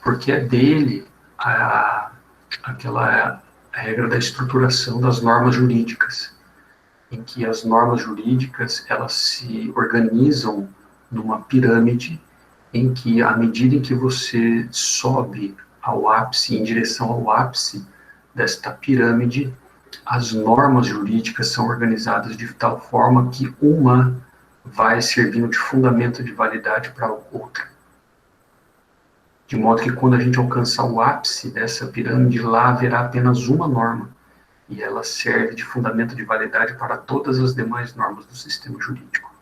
porque é dele aquela regra da estruturação das normas jurídicas, em que as normas jurídicas elas se organizam numa pirâmide em que, à medida em que você sobe ao ápice, em direção ao ápice desta pirâmide, as normas jurídicas são organizadas de tal forma que uma vai servindo de fundamento de validade para a outra. de modo que quando a gente alcançar o ápice dessa pirâmide, lá haverá apenas uma norma, e ela serve de fundamento de validade para todas as demais normas do sistema jurídico.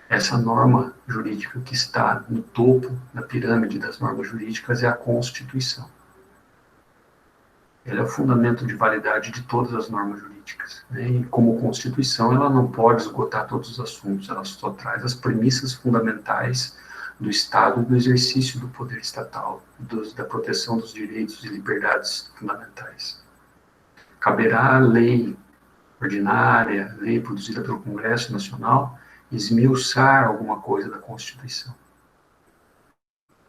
Essa norma jurídica que está no topo da pirâmide das normas jurídicas é a Constituição. Ela é o fundamento de validade de todas as normas jurídicas, né? E como Constituição, ela não pode esgotar todos os assuntos, ela só traz as premissas fundamentais do Estado e do exercício do poder estatal, da proteção dos direitos e liberdades fundamentais. Caberá à lei ordinária, lei produzida pelo Congresso Nacional, esmiuçar alguma coisa da Constituição.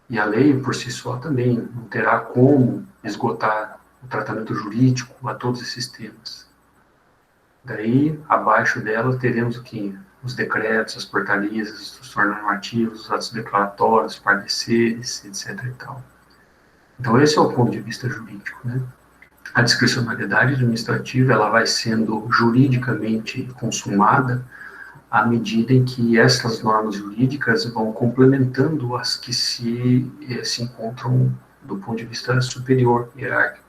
E a lei, por si só, também não terá como esgotar o tratamento jurídico a todos esses temas. Daí, abaixo dela, teremos o quê? Os decretos, as portarias, as instruções normativas, os atos declaratórios, pareceres, etc. e tal. Então, esse é o ponto de vista jurídico, né? A discricionariedade administrativa, ela vai sendo juridicamente consumada à medida em que essas normas jurídicas vão complementando as que se encontram do ponto de vista superior hierárquico,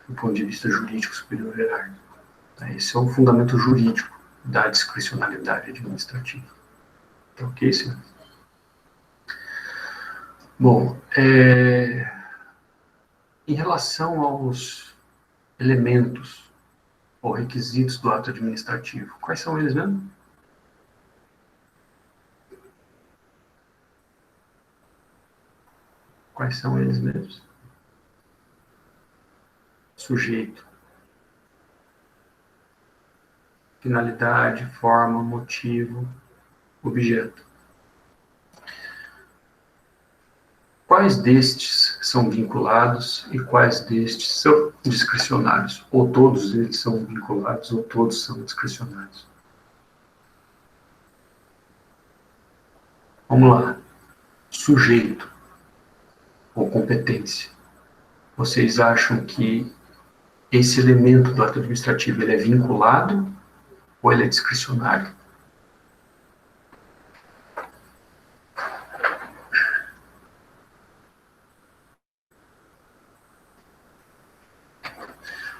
do ponto de vista jurídico superior hierárquico. Esse é o fundamento jurídico da discricionariedade administrativa. Tá ok, senhor? Bom, em relação aos elementos ou requisitos do ato administrativo, quais são eles mesmo? Quais são eles mesmos? Sujeito. Finalidade, forma, motivo, objeto. Quais destes são vinculados e quais destes são discricionários? Ou todos eles são vinculados ou todos são discricionários? Vamos lá. Sujeito ou competência. Vocês acham que esse elemento do ato administrativo ele é vinculado ou ele é discricionário?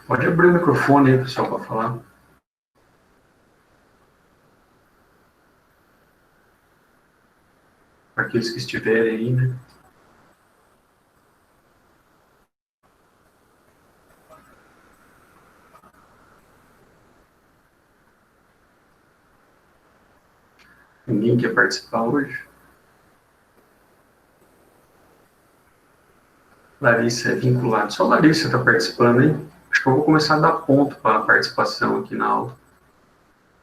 Pode abrir o microfone aí, pessoal, para falar. Para aqueles que estiverem aí, né? Ninguém quer participar hoje? Larissa é vinculado. Só a Larissa está participando, hein? Acho que eu vou começar a dar ponto para a participação aqui na aula.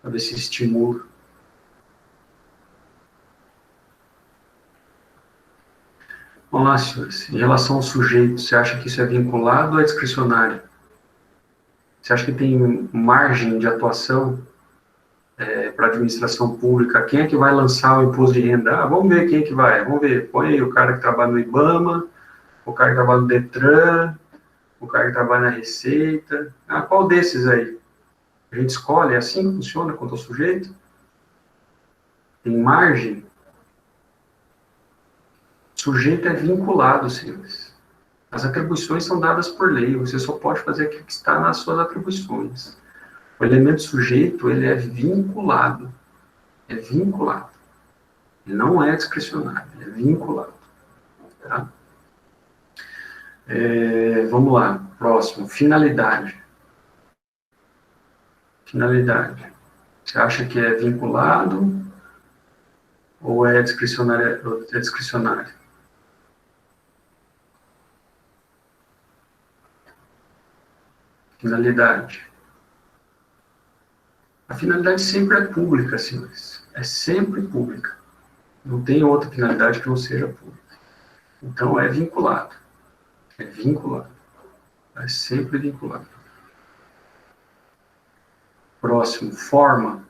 Para ver se estimula. Vamos lá, senhores. Em relação ao sujeito, você acha que isso é vinculado ou é discricionário? Você acha que tem margem de atuação para a administração pública? Quem é que vai lançar o imposto de renda? Ah, vamos ver quem é que vai. Vamos ver. Põe aí o cara que trabalha no IBAMA, o cara que trabalha no DETRAN, o cara que trabalha na Receita. Ah, qual desses aí? A gente escolhe, é assim que funciona quanto ao sujeito? Tem margem? Sujeito é vinculado, senhores. As atribuições são dadas por lei, você só pode fazer aquilo que está nas suas atribuições. O elemento sujeito, ele é vinculado. É vinculado. Ele não é discricionário, ele é vinculado. Tá? Vamos lá, próximo. Finalidade. Finalidade. Você acha que é vinculado ou é discricionário? É discricionário? Finalidade. A finalidade sempre é pública, senhores. É sempre pública. Não tem outra finalidade que não seja pública. Então, é vinculado. É vinculado. É sempre vinculado. Próximo, forma.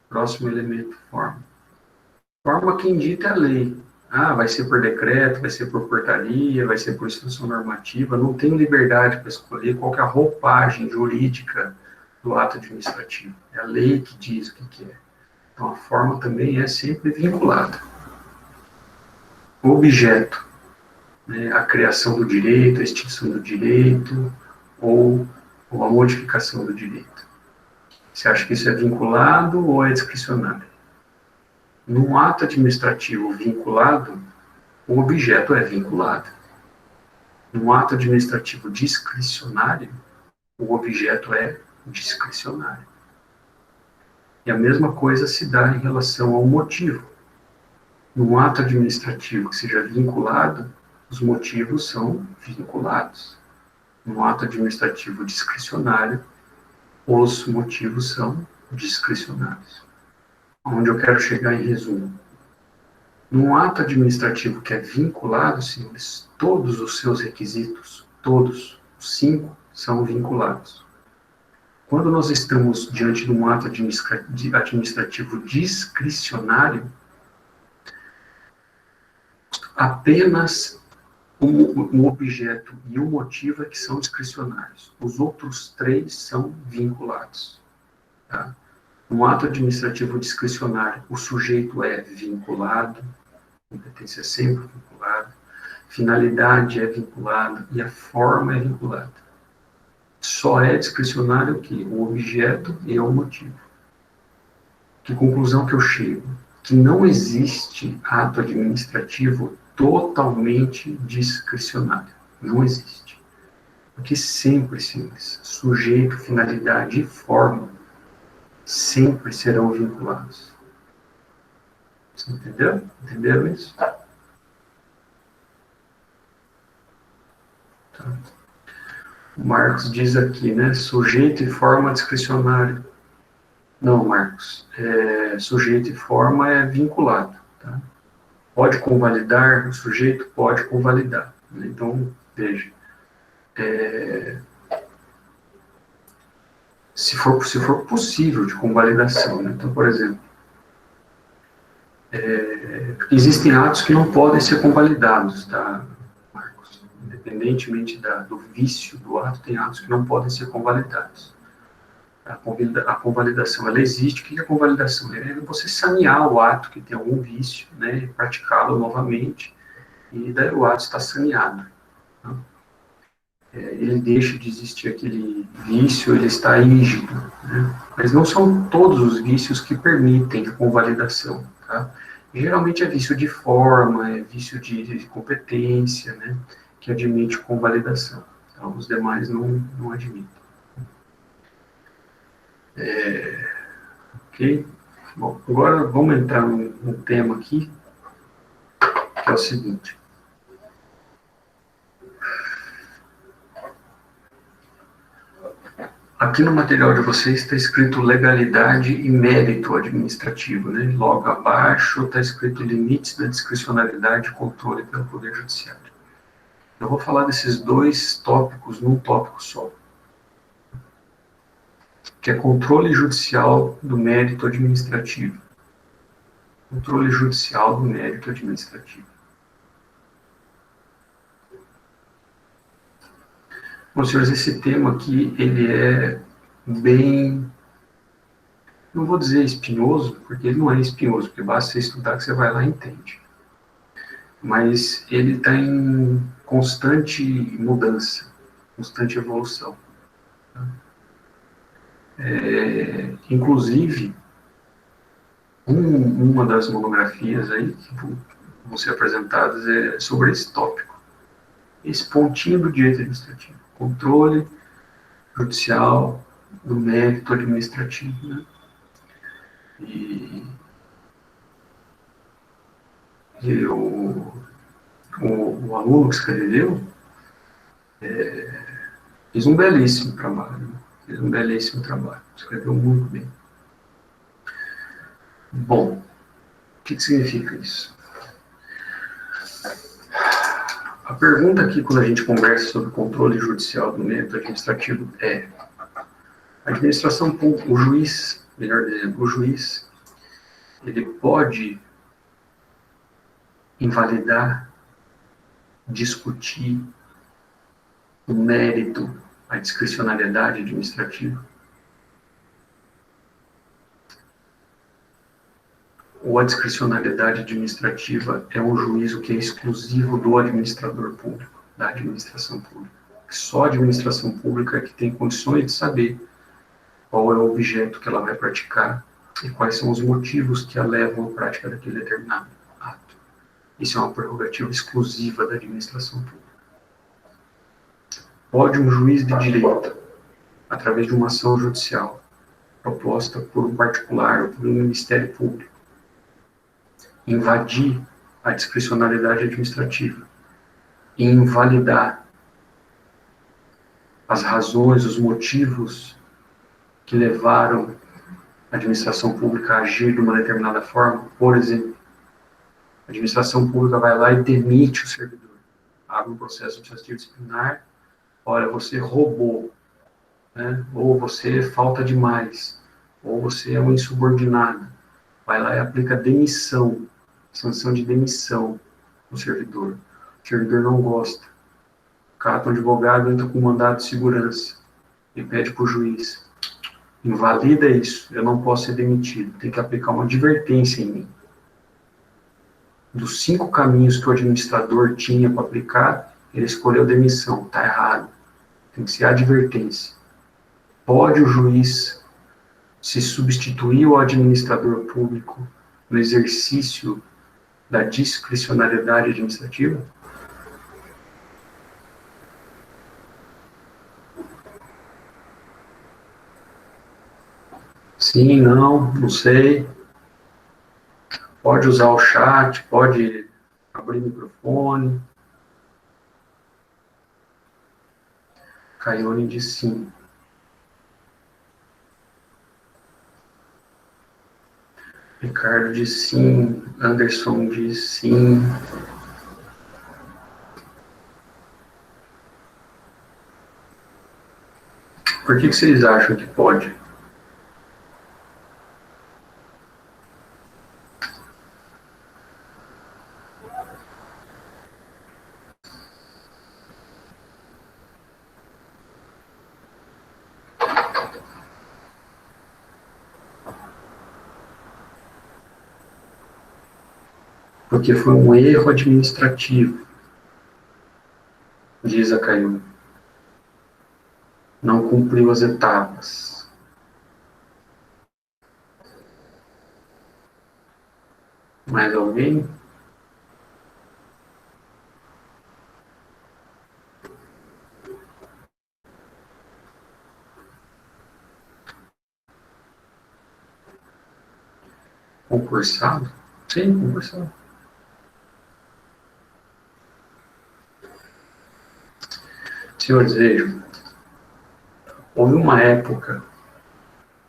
Próximo elemento, forma. Forma quem dita é a lei. Ah, vai ser por decreto, vai ser por portaria, vai ser por instrução normativa. Não tem liberdade para escolher qual que é a roupagem jurídica do ato administrativo. É a lei que diz o que é. Então, a forma também é sempre vinculada. Objeto. né, a criação do direito, a extinção do direito, ou a modificação do direito. Você acha que isso é vinculado ou é discricionário? Num ato administrativo vinculado, o objeto é vinculado. Num ato administrativo discricionário, o objeto é discricionário. E a mesma coisa se dá em relação ao motivo. Num ato administrativo que seja vinculado, os motivos são vinculados. Num ato administrativo discricionário, os motivos são discricionários. Onde eu quero chegar em resumo. Num ato administrativo que é vinculado, senhores, todos os seus requisitos, todos, os 5, são vinculados. Quando nós estamos diante de um ato administrativo discricionário, apenas o objeto e o motivo é que são discricionários. Os outros 3 são vinculados. Tá? No ato administrativo discricionário, o sujeito é vinculado, competência é sempre vinculada, finalidade é vinculada e a forma é vinculada. Só é discricionário o quê? O objeto e o motivo. Que conclusão que eu chego? Que não existe ato administrativo totalmente discricionário. Não existe. Porque sempre, senhores, sujeito, finalidade e forma sempre serão vinculados. Você entendeu? Entenderam isso? Tá. O Marcos diz aqui, né? Sujeito e forma discricionário. Não, Marcos. Sujeito e forma é vinculado. Tá? Pode convalidar, o sujeito pode convalidar. Né? Então, veja. Se for possível de convalidação. Né? Então, por exemplo, existem atos que não podem ser convalidados, tá, Marcos? Independentemente do vício do ato, tem atos que não podem ser convalidados. A convalidação, ela existe. O que é a convalidação? É você sanear o ato que tem algum vício, né, e praticá-lo novamente, e daí o ato está saneado. Tá? Ele deixa de existir aquele vício, ele está rígido. Né? Mas não são todos os vícios que permitem a convalidação. Tá? Geralmente é vício de forma, é vício de competência, né, que admite convalidação. Então, os demais não admitem. Ok? Bom, agora vamos entrar num tema aqui, que é o seguinte. Aqui no material de vocês está escrito legalidade e mérito administrativo, né? Logo abaixo está escrito limites da discricionalidade e controle pelo Poder Judiciário. Eu vou falar desses 2 tópicos num tópico só, que é controle judicial do mérito administrativo. Controle judicial do mérito administrativo. Bom, senhores, esse tema aqui, ele é bem, não vou dizer espinhoso, porque ele não é espinhoso, porque basta você estudar que você vai lá e entende. Mas ele está em constante mudança, constante evolução. Inclusive, uma das monografias aí que vão ser apresentadas é sobre esse tópico. Esse pontinho do direito administrativo. Controle judicial do mérito administrativo. Né? E o aluno que escreveu fez um belíssimo trabalho. Né? Fez um belíssimo trabalho. Escreveu muito bem. Bom, o que significa isso? A pergunta aqui, quando a gente conversa sobre controle judicial do mérito administrativo, é: a administração pública, o juiz, melhor dizendo, o juiz, ele pode invalidar, discutir o mérito, a discricionariedade administrativa? ou a discricionalidade administrativa é um juízo que é exclusivo do administrador público, da administração pública. Só a administração pública é que tem condições de saber qual é o objeto que ela vai praticar e quais são os motivos que a levam à prática daquele determinado ato. Isso é uma prerrogativa exclusiva da administração pública. Pode um juiz de direito, através de uma ação judicial, proposta por um particular ou por um Ministério Público, invadir a discricionalidade administrativa e invalidar as razões, os motivos que levaram a administração pública a agir de uma determinada forma? Por exemplo, a administração pública vai lá e demite o servidor, abre um processo administrativo disciplinar, olha, você roubou, né? Ou você falta demais, ou você é um insubordinado, vai lá e aplica demissão, sanção de demissão no servidor. O servidor não gosta. Cata um advogado, entra com mandado de segurança e pede para o juiz: invalida isso, eu não posso ser demitido, tem que aplicar uma advertência em mim. Dos 5 caminhos que o administrador tinha para aplicar, ele escolheu demissão, está errado, tem que ser advertência. Pode o juiz se substituir ao administrador público no exercício da discricionariedade administrativa? Sim, não sei. Pode usar o chat, pode abrir o microfone. Caione diz sim. Ricardo diz sim. Anderson diz sim. Por que vocês acham que pode? Porque foi um erro administrativo, diz a Caiu. Não cumpriu as etapas. Mais alguém? Concursado? Sim, concursado. Senhores, vejam, houve uma época,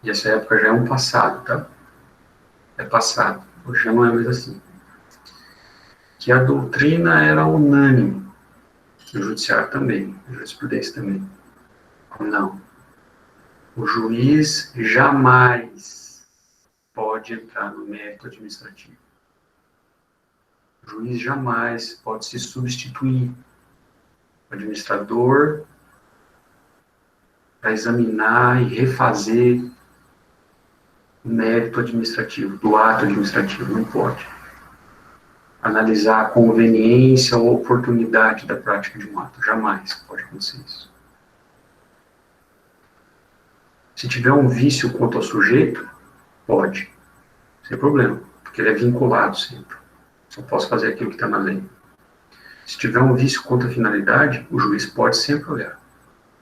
e essa época já é um passado, tá? É passado, hoje já não é mais assim, que a doutrina era unânime, o judiciário também, a jurisprudência também. Não. O juiz jamais pode entrar no mérito administrativo. O juiz jamais pode se substituir o administrador para examinar e refazer o mérito administrativo, do ato administrativo, não pode. Analisar a conveniência ou oportunidade da prática de um ato, jamais pode acontecer isso. Se tiver um vício quanto ao sujeito, pode, sem problema, porque ele é vinculado sempre. Só posso fazer aquilo que está na lei. Se tiver um vício quanto à finalidade, o juiz pode sempre olhar.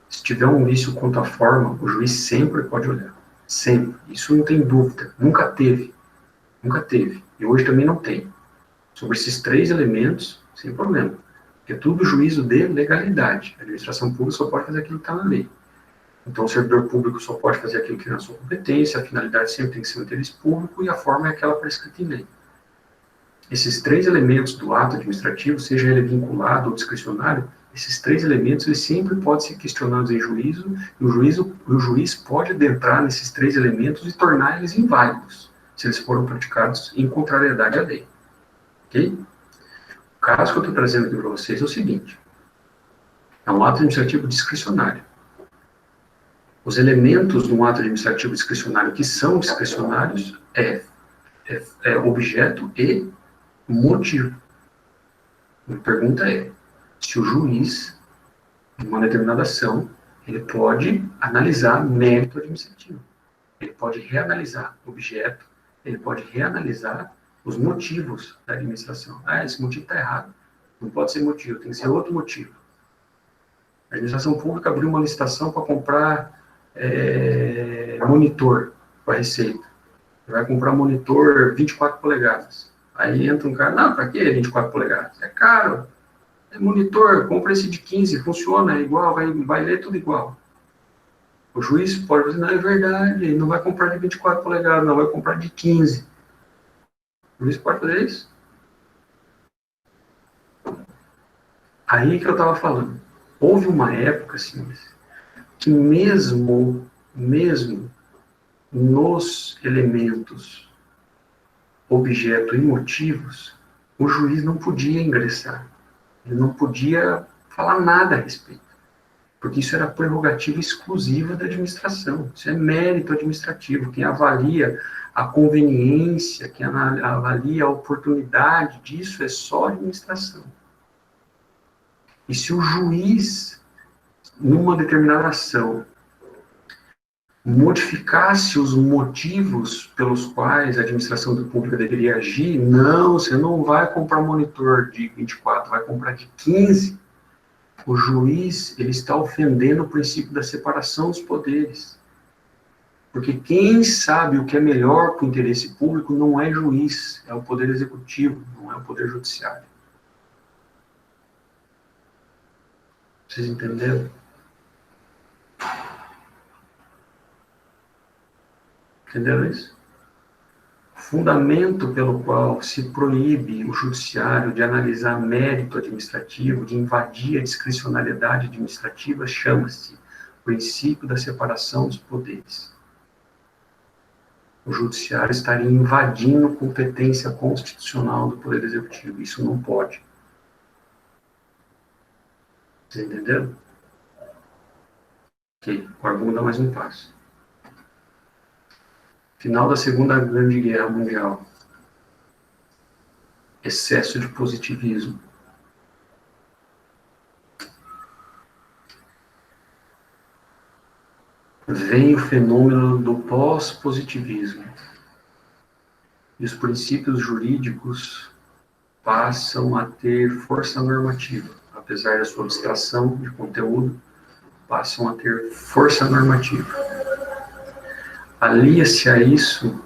Se tiver um vício quanto à forma, o juiz sempre pode olhar. Sempre. Isso não tem dúvida. Nunca teve. Nunca teve. E hoje também não tem. Sobre esses 3 elementos, sem problema. Porque tudo juízo de legalidade. A administração pública só pode fazer aquilo que está na lei. Então, o servidor público só pode fazer aquilo que é na sua competência, a finalidade sempre tem que ser o interesse público e a forma é aquela prescrita em lei. Esses 3 elementos do ato administrativo, seja ele vinculado ou discricionário, esses 3 elementos eles sempre podem ser questionados em juízo, e o juiz pode adentrar nesses 3 elementos e tornar eles inválidos, se eles foram praticados em contrariedade à lei. Ok? O caso que eu estou trazendo aqui para vocês é o seguinte: é um ato administrativo discricionário. Os elementos de um ato administrativo discricionário que são discricionários é é objeto e motivo. A pergunta é, se o juiz, em uma determinada ação, ele pode analisar mérito administrativo. Ele pode reanalisar objeto, ele pode reanalisar os motivos da administração. Ah, esse motivo está errado. Não pode ser motivo, tem que ser outro motivo. A administração pública abriu uma licitação para comprar monitor para a Receita. Vai comprar monitor 24 polegadas. Aí entra um cara, não, para que 24 polegadas? É caro. É monitor, compra esse de 15, funciona, é igual, vai ler tudo igual. O juiz pode dizer, não, é verdade, ele não vai comprar de 24 polegadas, não, vai comprar de 15. O juiz pode fazer isso? Aí que eu estava falando. Houve uma época, senhores, que mesmo nos elementos objeto e motivos, o juiz não podia ingressar. Ele não podia falar nada a respeito. Porque isso era prerrogativa exclusiva da administração. Isso é mérito administrativo. Quem avalia a conveniência, quem avalia a oportunidade disso é só a administração. E se o juiz, numa determinada ação, modificasse os motivos pelos quais a administração pública deveria agir, não, você não vai comprar monitor de 24, vai comprar de 15, o juiz, ele está ofendendo o princípio da separação dos poderes. Porque quem sabe o que é melhor para o interesse público não é juiz, é o poder executivo, não é o poder judiciário. Vocês entenderam? Entenderam isso? O fundamento pelo qual se proíbe o judiciário de analisar mérito administrativo, de invadir a discricionariedade administrativa, chama-se princípio da separação dos poderes. O judiciário estaria invadindo competência constitucional do Poder Executivo. Isso não pode. Vocês entenderam? Ok, agora vamos dar mais um passo. Final da Segunda Grande Guerra Mundial. Excesso de positivismo. Vem o fenômeno do pós-positivismo. E os princípios jurídicos passam a ter força normativa. Apesar da sua abstração de conteúdo, passam a ter força normativa. Alia-se a isso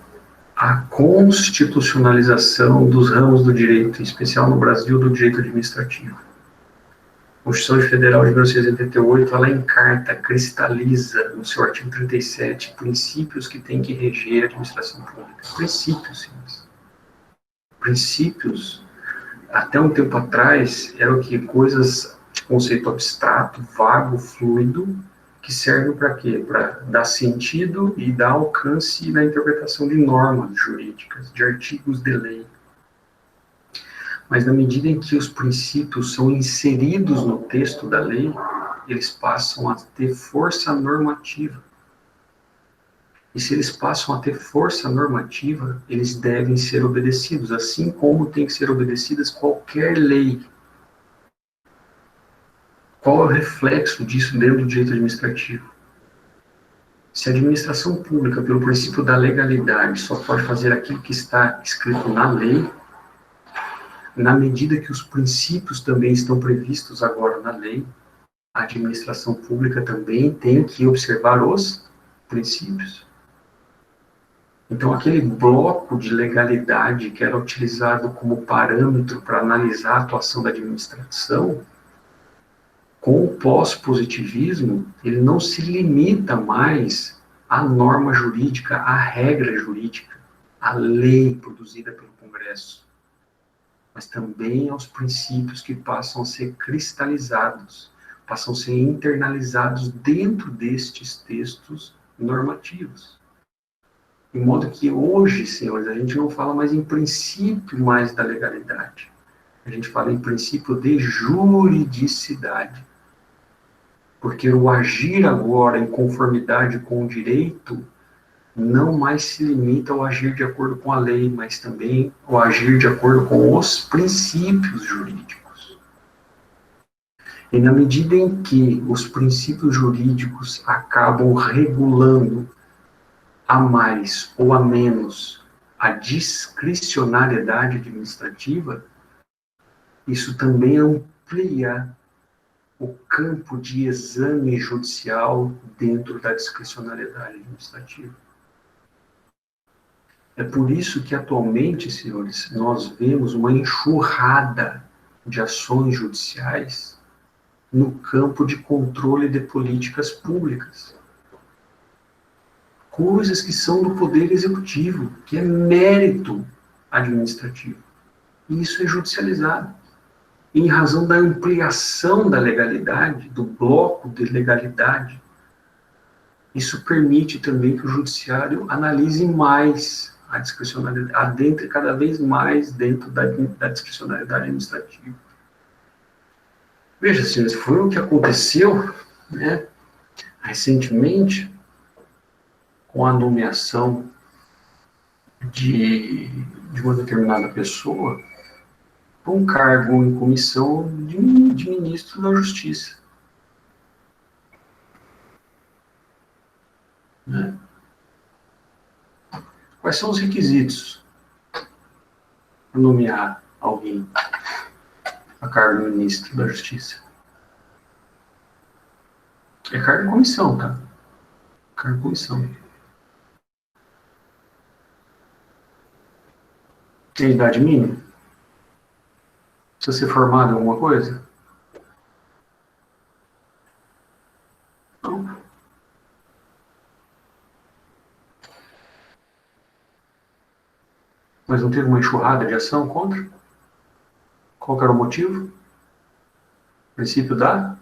a constitucionalização dos ramos do direito, em especial no Brasil, do direito administrativo. A Constituição Federal de 1988, ela encarta, cristaliza, no seu artigo 37, princípios que têm que reger a administração pública. Princípios, senhores. Princípios, até um tempo atrás, eram que coisas de conceito abstrato, vago, fluido, que servem para quê? Para dar sentido e dar alcance na interpretação de normas jurídicas, de artigos de lei. Mas na medida em que os princípios são inseridos no texto da lei, eles passam a ter força normativa. E se eles passam a ter força normativa, eles devem ser obedecidos, assim como tem que ser obedecidas qualquer lei. Qual é o reflexo disso dentro do direito administrativo? Se a administração pública, pelo princípio da legalidade, só pode fazer aquilo que está escrito na lei, na medida que os princípios também estão previstos agora na lei, a administração pública também tem que observar os princípios. Então, aquele bloco de legalidade que era utilizado como parâmetro para analisar a atuação da administração, com o pós-positivismo, ele não se limita mais à norma jurídica, à regra jurídica, à lei produzida pelo Congresso, mas também aos princípios que passam a ser cristalizados, passam a ser internalizados dentro destes textos normativos. De modo que hoje, senhores, a gente não fala mais em princípio mais da legalidade. A gente fala em princípio de juridicidade. Porque o agir agora em conformidade com o direito não mais se limita ao agir de acordo com a lei, mas também ao agir de acordo com os princípios jurídicos. E na medida em que os princípios jurídicos acabam regulando a mais ou a menos a discricionariedade administrativa, isso também amplia o campo de exame judicial dentro da discricionariedade administrativa. É por isso que atualmente, senhores, nós vemos uma enxurrada de ações judiciais no campo de controle de políticas públicas. Coisas que são do Poder Executivo, que é mérito administrativo. E isso é judicializado. E em razão da ampliação da legalidade, do bloco de legalidade, isso permite também que o judiciário analise mais a discricionalidade, adentre cada vez mais dentro da discricionalidade administrativa. Veja, senhores, foi o que aconteceu, né, recentemente, com a nomeação de uma determinada pessoa para um cargo em comissão de ministro da Justiça. Né? Quais são os requisitos para nomear alguém a cargo de ministro da Justiça? É cargo de comissão, tá? Cargo de comissão. Tem idade mínima? Precisa ser formado em alguma coisa? Não. Mas não teve uma enxurrada de ação contra? Qual que era o motivo? O princípio da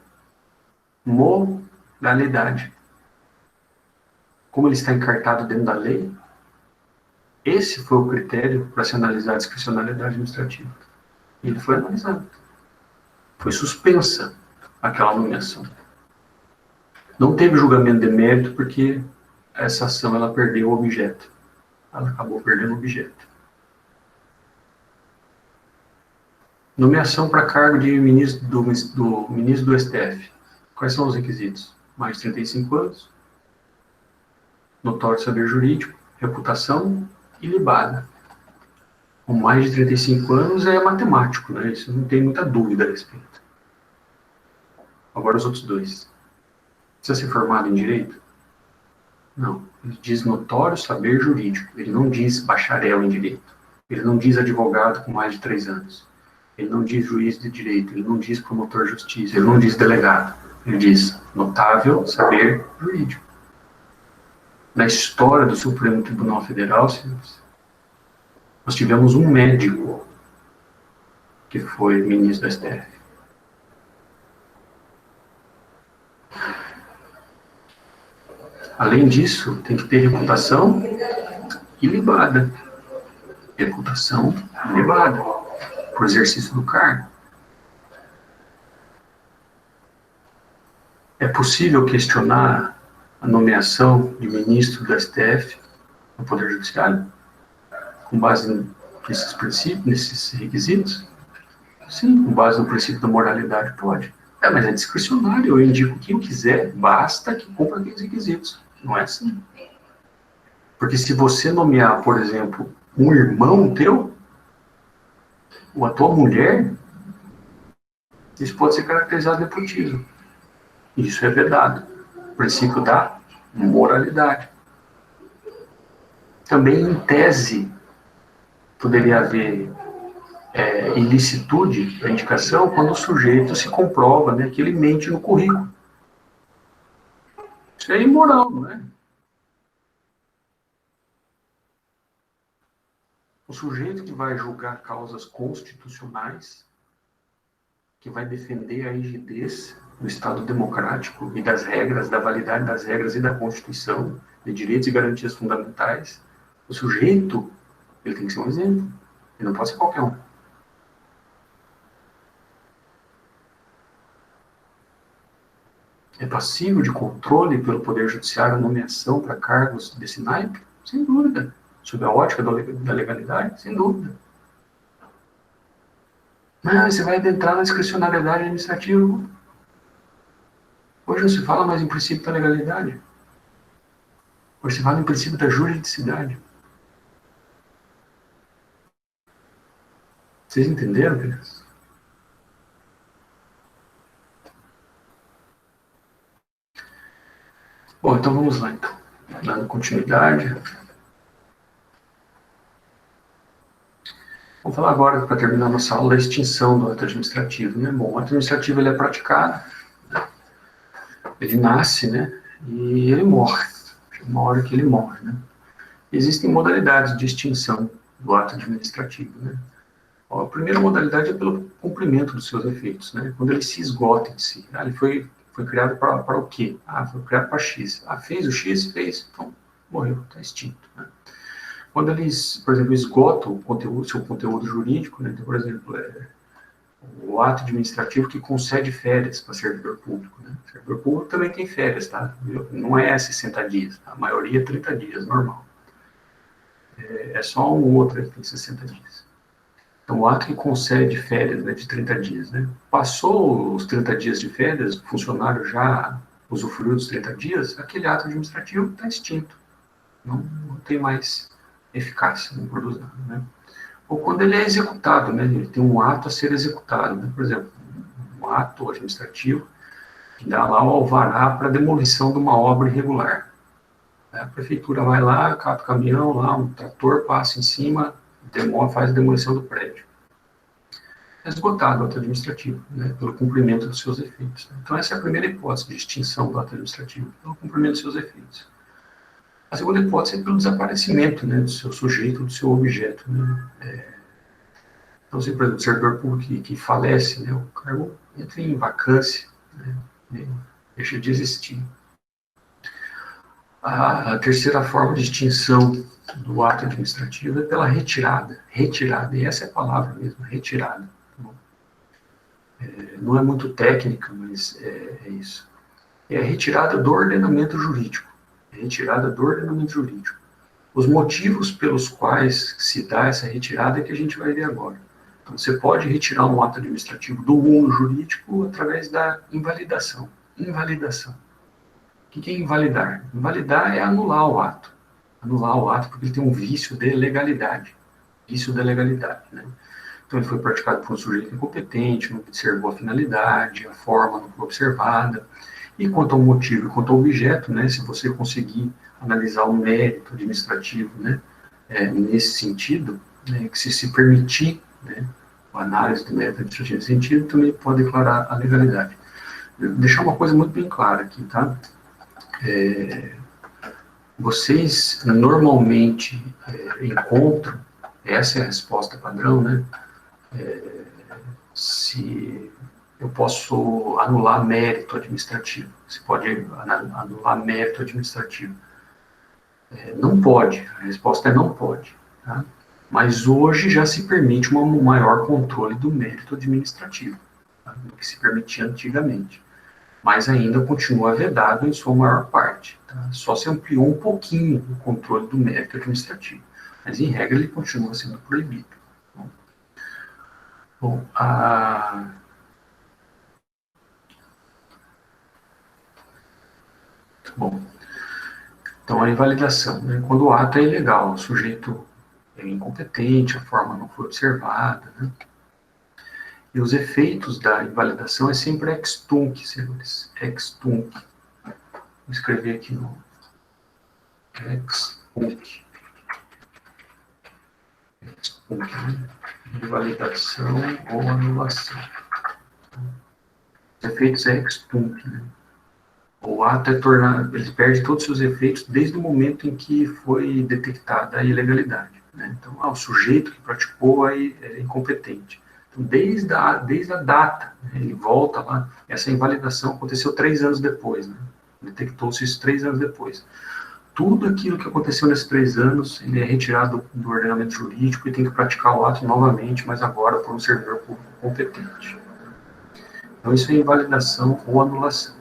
moralidade. Como ele está encartado dentro da lei, esse foi o critério para se analisar a discricionalidade administrativa. E ele foi analisado. Foi suspensa aquela nomeação. Não teve julgamento de mérito porque essa ação ela perdeu o objeto. Ela acabou perdendo o objeto. Nomeação para cargo de ministro do STF. Quais são os requisitos? Mais de 35 anos, notório saber jurídico, reputação ilibada. Com mais de 35 anos é matemático, né? Isso não tem muita dúvida a respeito. Agora os outros dois. Precisa ser formado em direito? Não. Ele diz notório saber jurídico. Ele não diz bacharel em direito. Ele não diz advogado com mais de 3 anos. Ele não diz juiz de direito. Ele não diz promotor de justiça. Ele não diz delegado. Ele diz notável saber jurídico. Na história do Supremo Tribunal Federal, senhores, nós tivemos um médico que foi ministro do STF. Além disso, tem que ter reputação ilibada. Reputação ilibada. Por exercício do cargo. É possível questionar a nomeação de ministro do STF no Poder Judiciário? Com base nesses princípios, nesses requisitos? Sim, com base no princípio da moralidade, pode. Mas é discricionário, eu indico quem eu quiser, basta que cumpra aqueles requisitos. Não é assim. Porque se você nomear, por exemplo, um irmão teu, ou a tua mulher, isso pode ser caracterizado de nepotismo. Isso é vedado. O princípio da moralidade. Também, em tese, poderia haver ilicitude da indicação quando o sujeito se comprova, né, que ele mente no currículo. Isso é imoral, não é? O sujeito que vai julgar causas constitucionais, que vai defender a rigidez do Estado democrático e das regras, da validade das regras e da Constituição, de direitos e garantias fundamentais, o sujeito, ele tem que ser um exemplo. Ele não pode ser qualquer um. É passível de controle pelo Poder Judiciário a nomeação para cargos desse naipe? Sem dúvida. Sob a ótica da legalidade? Sem dúvida. Mas você vai adentrar na discricionariedade administrativa. Hoje não se fala mais em princípio da legalidade. Hoje se fala em princípio da juridicidade. Vocês entenderam, crianças? Bom, então vamos lá, então. Dando continuidade. Vamos falar agora, para terminar nossa aula, da extinção do ato administrativo, né? Bom, o ato administrativo ele é praticado, né? Ele nasce, né? E ele morre. Uma hora que ele morre, né? Existem modalidades de extinção do ato administrativo, né? A primeira modalidade é pelo cumprimento dos seus efeitos, né? Quando ele se esgota em si. Ele foi criado para o quê? Foi criado para X. Fez o X, fez, então morreu, está extinto, né? Quando eles, por exemplo, esgotam o conteúdo, seu conteúdo jurídico, né? Então, por exemplo, o ato administrativo que concede férias para servidor público, né? O servidor público também tem férias, tá? Não é 60 dias, tá? A maioria é 30 dias, normal. É só um outro que tem 60 dias. Então, o ato que concede férias, né, de 30 dias, né? Passou os 30 dias de férias, o funcionário já usufruiu dos 30 dias, aquele ato administrativo está extinto. Não tem mais eficácia, não produz nada, né? Ou quando ele é executado, né? Ele tem um ato a ser executado, né? Por exemplo, um ato administrativo que dá lá o alvará para demolição de uma obra irregular. A prefeitura vai lá, cata o caminhão, lá um trator passa em cima, faz a demolição do prédio. É esgotado o ato administrativo, né, pelo cumprimento dos seus efeitos. Então, essa é a primeira hipótese de extinção do ato administrativo, pelo cumprimento dos seus efeitos. A segunda hipótese é pelo desaparecimento, né, do seu sujeito, do seu objeto, né. Então, se, por exemplo, o servidor público que falece, né, o cargo entra em vacância, né, deixa de existir. A terceira forma de extinção do ato administrativo é pela retirada, e essa é a palavra mesmo, retirada. Não é muito técnica, mas é isso. É a retirada do ordenamento jurídico. Os motivos pelos quais se dá essa retirada é que a gente vai ver agora. Então, você pode retirar um ato administrativo do mundo jurídico através da invalidação. O que é invalidar? Invalidar é anular o ato. Porque ele tem um vício de legalidade. Né? Então, ele foi praticado por um sujeito incompetente, não observou a finalidade, a forma não foi observada. E quanto ao motivo e quanto ao objeto, né, se você conseguir analisar o mérito administrativo, né, nesse sentido, né, que se permitir, né, a análise do mérito administrativo nesse sentido, também pode declarar a legalidade. Deixar uma coisa muito bem clara aqui, tá? Vocês normalmente encontram, essa é a resposta padrão, né? Se eu posso anular mérito administrativo. Você pode anular mérito administrativo. Não pode, a resposta é não pode. Tá? Mas hoje já se permite um maior controle do mérito administrativo, tá? Do que se permitia antigamente. Mas ainda continua vedado em sua maior parte. Tá? Só se ampliou um pouquinho o controle do mérito administrativo. Mas, em regra, ele continua sendo proibido. Bom, então a invalidação, né? Quando o ato é ilegal, o sujeito é incompetente, a forma não foi observada, né? E os efeitos da invalidação é sempre ex tunc, senhores. Ex tunc. Vou escrever aqui no ex tunc. Ex tunc, né? Invalidação ou anulação. Os efeitos é ex tunc, né? O ato é tornado, ele perde todos os seus efeitos desde o momento em que foi detectada a ilegalidade, né? Então, o sujeito que praticou aí é incompetente. Então, desde a data, né, ele volta lá, essa invalidação aconteceu 3 anos depois, né? Detectou-se isso 3 anos depois. Tudo aquilo que aconteceu nesses 3 anos, ele é retirado do ordenamento jurídico e tem que praticar o ato novamente, mas agora por um servidor público competente. Então, isso é invalidação ou anulação.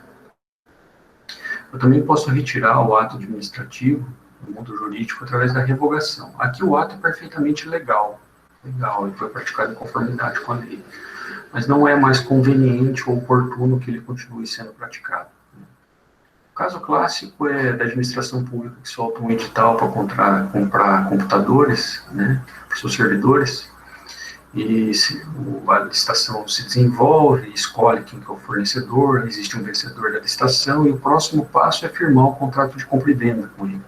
Eu também posso retirar o ato administrativo do mundo jurídico através da revogação. Aqui o ato é perfeitamente legal, e foi praticado em conformidade com a lei, mas não é mais conveniente ou oportuno que ele continue sendo praticado. O caso clássico é da administração pública que solta um edital para comprar computadores, né, para seus servidores, e a licitação se desenvolve, escolhe quem que é o fornecedor, existe um vencedor da licitação, e o próximo passo é firmar o contrato de compra e venda com ele.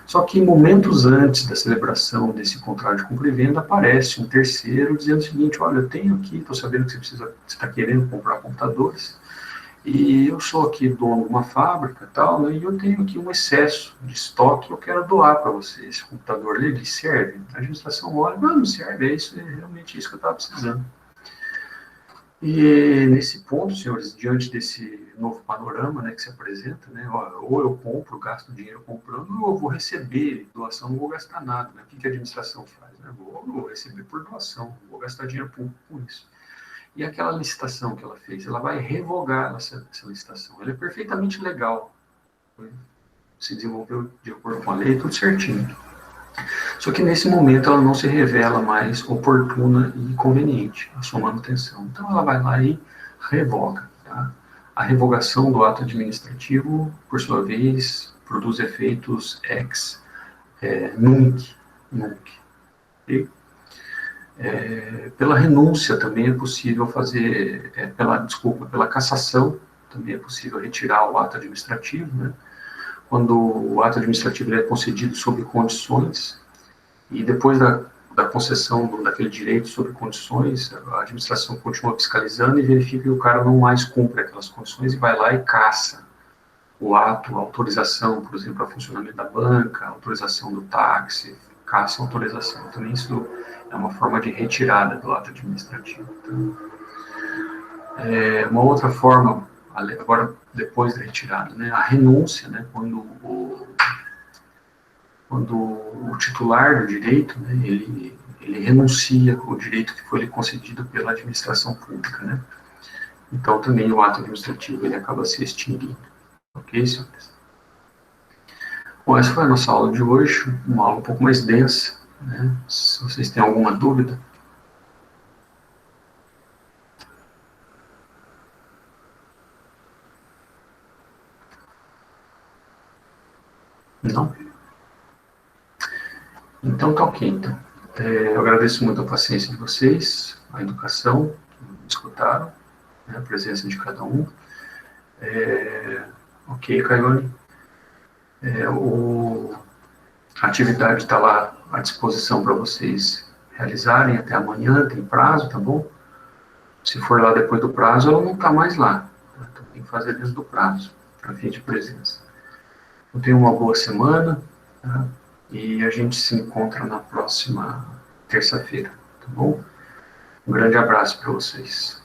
Só que momentos antes da celebração desse contrato de compra e venda, aparece um terceiro dizendo o seguinte: olha, eu tenho aqui, estou sabendo que você está querendo comprar computadores, e eu sou aqui dono de uma fábrica tal, né, e eu tenho aqui um excesso de estoque, eu quero doar para você. Esse computador, ele serve? A administração olha, não serve, é realmente isso que eu estava precisando. E nesse ponto, senhores, diante desse novo panorama, né, que se apresenta, né, ou eu compro, gasto dinheiro comprando, ou eu vou receber doação, não vou gastar nada. Né? O que a administração faz? Né? Vou receber por doação, não vou gastar dinheiro público com isso. E aquela licitação que ela fez, ela vai revogar essa licitação. Ela é perfeitamente legal. Se desenvolveu de acordo com a lei, tudo certinho. Só que nesse momento ela não se revela mais oportuna e conveniente a sua manutenção. Então ela vai lá e revoga. Tá? A revogação do ato administrativo, por sua vez, produz efeitos ex nunc. E, pela renúncia também é possível fazer, pela cassação também é possível retirar o ato administrativo, né? Quando o ato administrativo é concedido sob condições, e depois da concessão daquele direito sob condições, a administração continua fiscalizando e verifica que o cara não mais cumpre aquelas condições e vai lá e caça o ato, a autorização, por exemplo, a funcionamento da banca, a autorização do táxi, caça a autorização. Também isso é uma forma de retirada do ato administrativo. Então, uma outra forma, agora depois da retirada, né, a renúncia, né, quando o titular do direito, né, ele renuncia o direito que foi lhe concedido pela administração pública, né? Então também o ato administrativo ele acaba se extinguindo. Ok, senhores? Bom, essa foi a nossa aula de hoje, uma aula um pouco mais densa, né? Se vocês têm alguma dúvida. Não? Então tá ok, então. Eu agradeço muito a paciência de vocês, a educação, que me escutaram, né, a presença de cada um. Ok, Caione. A atividade está lá à disposição para vocês realizarem até amanhã, tem prazo, tá bom? Se for lá depois do prazo, ela não está mais lá. Então tem que fazer dentro do prazo, para fim de presença. Então tenham uma boa semana, tá? E a gente se encontra na próxima terça-feira, tá bom? Um grande abraço para vocês.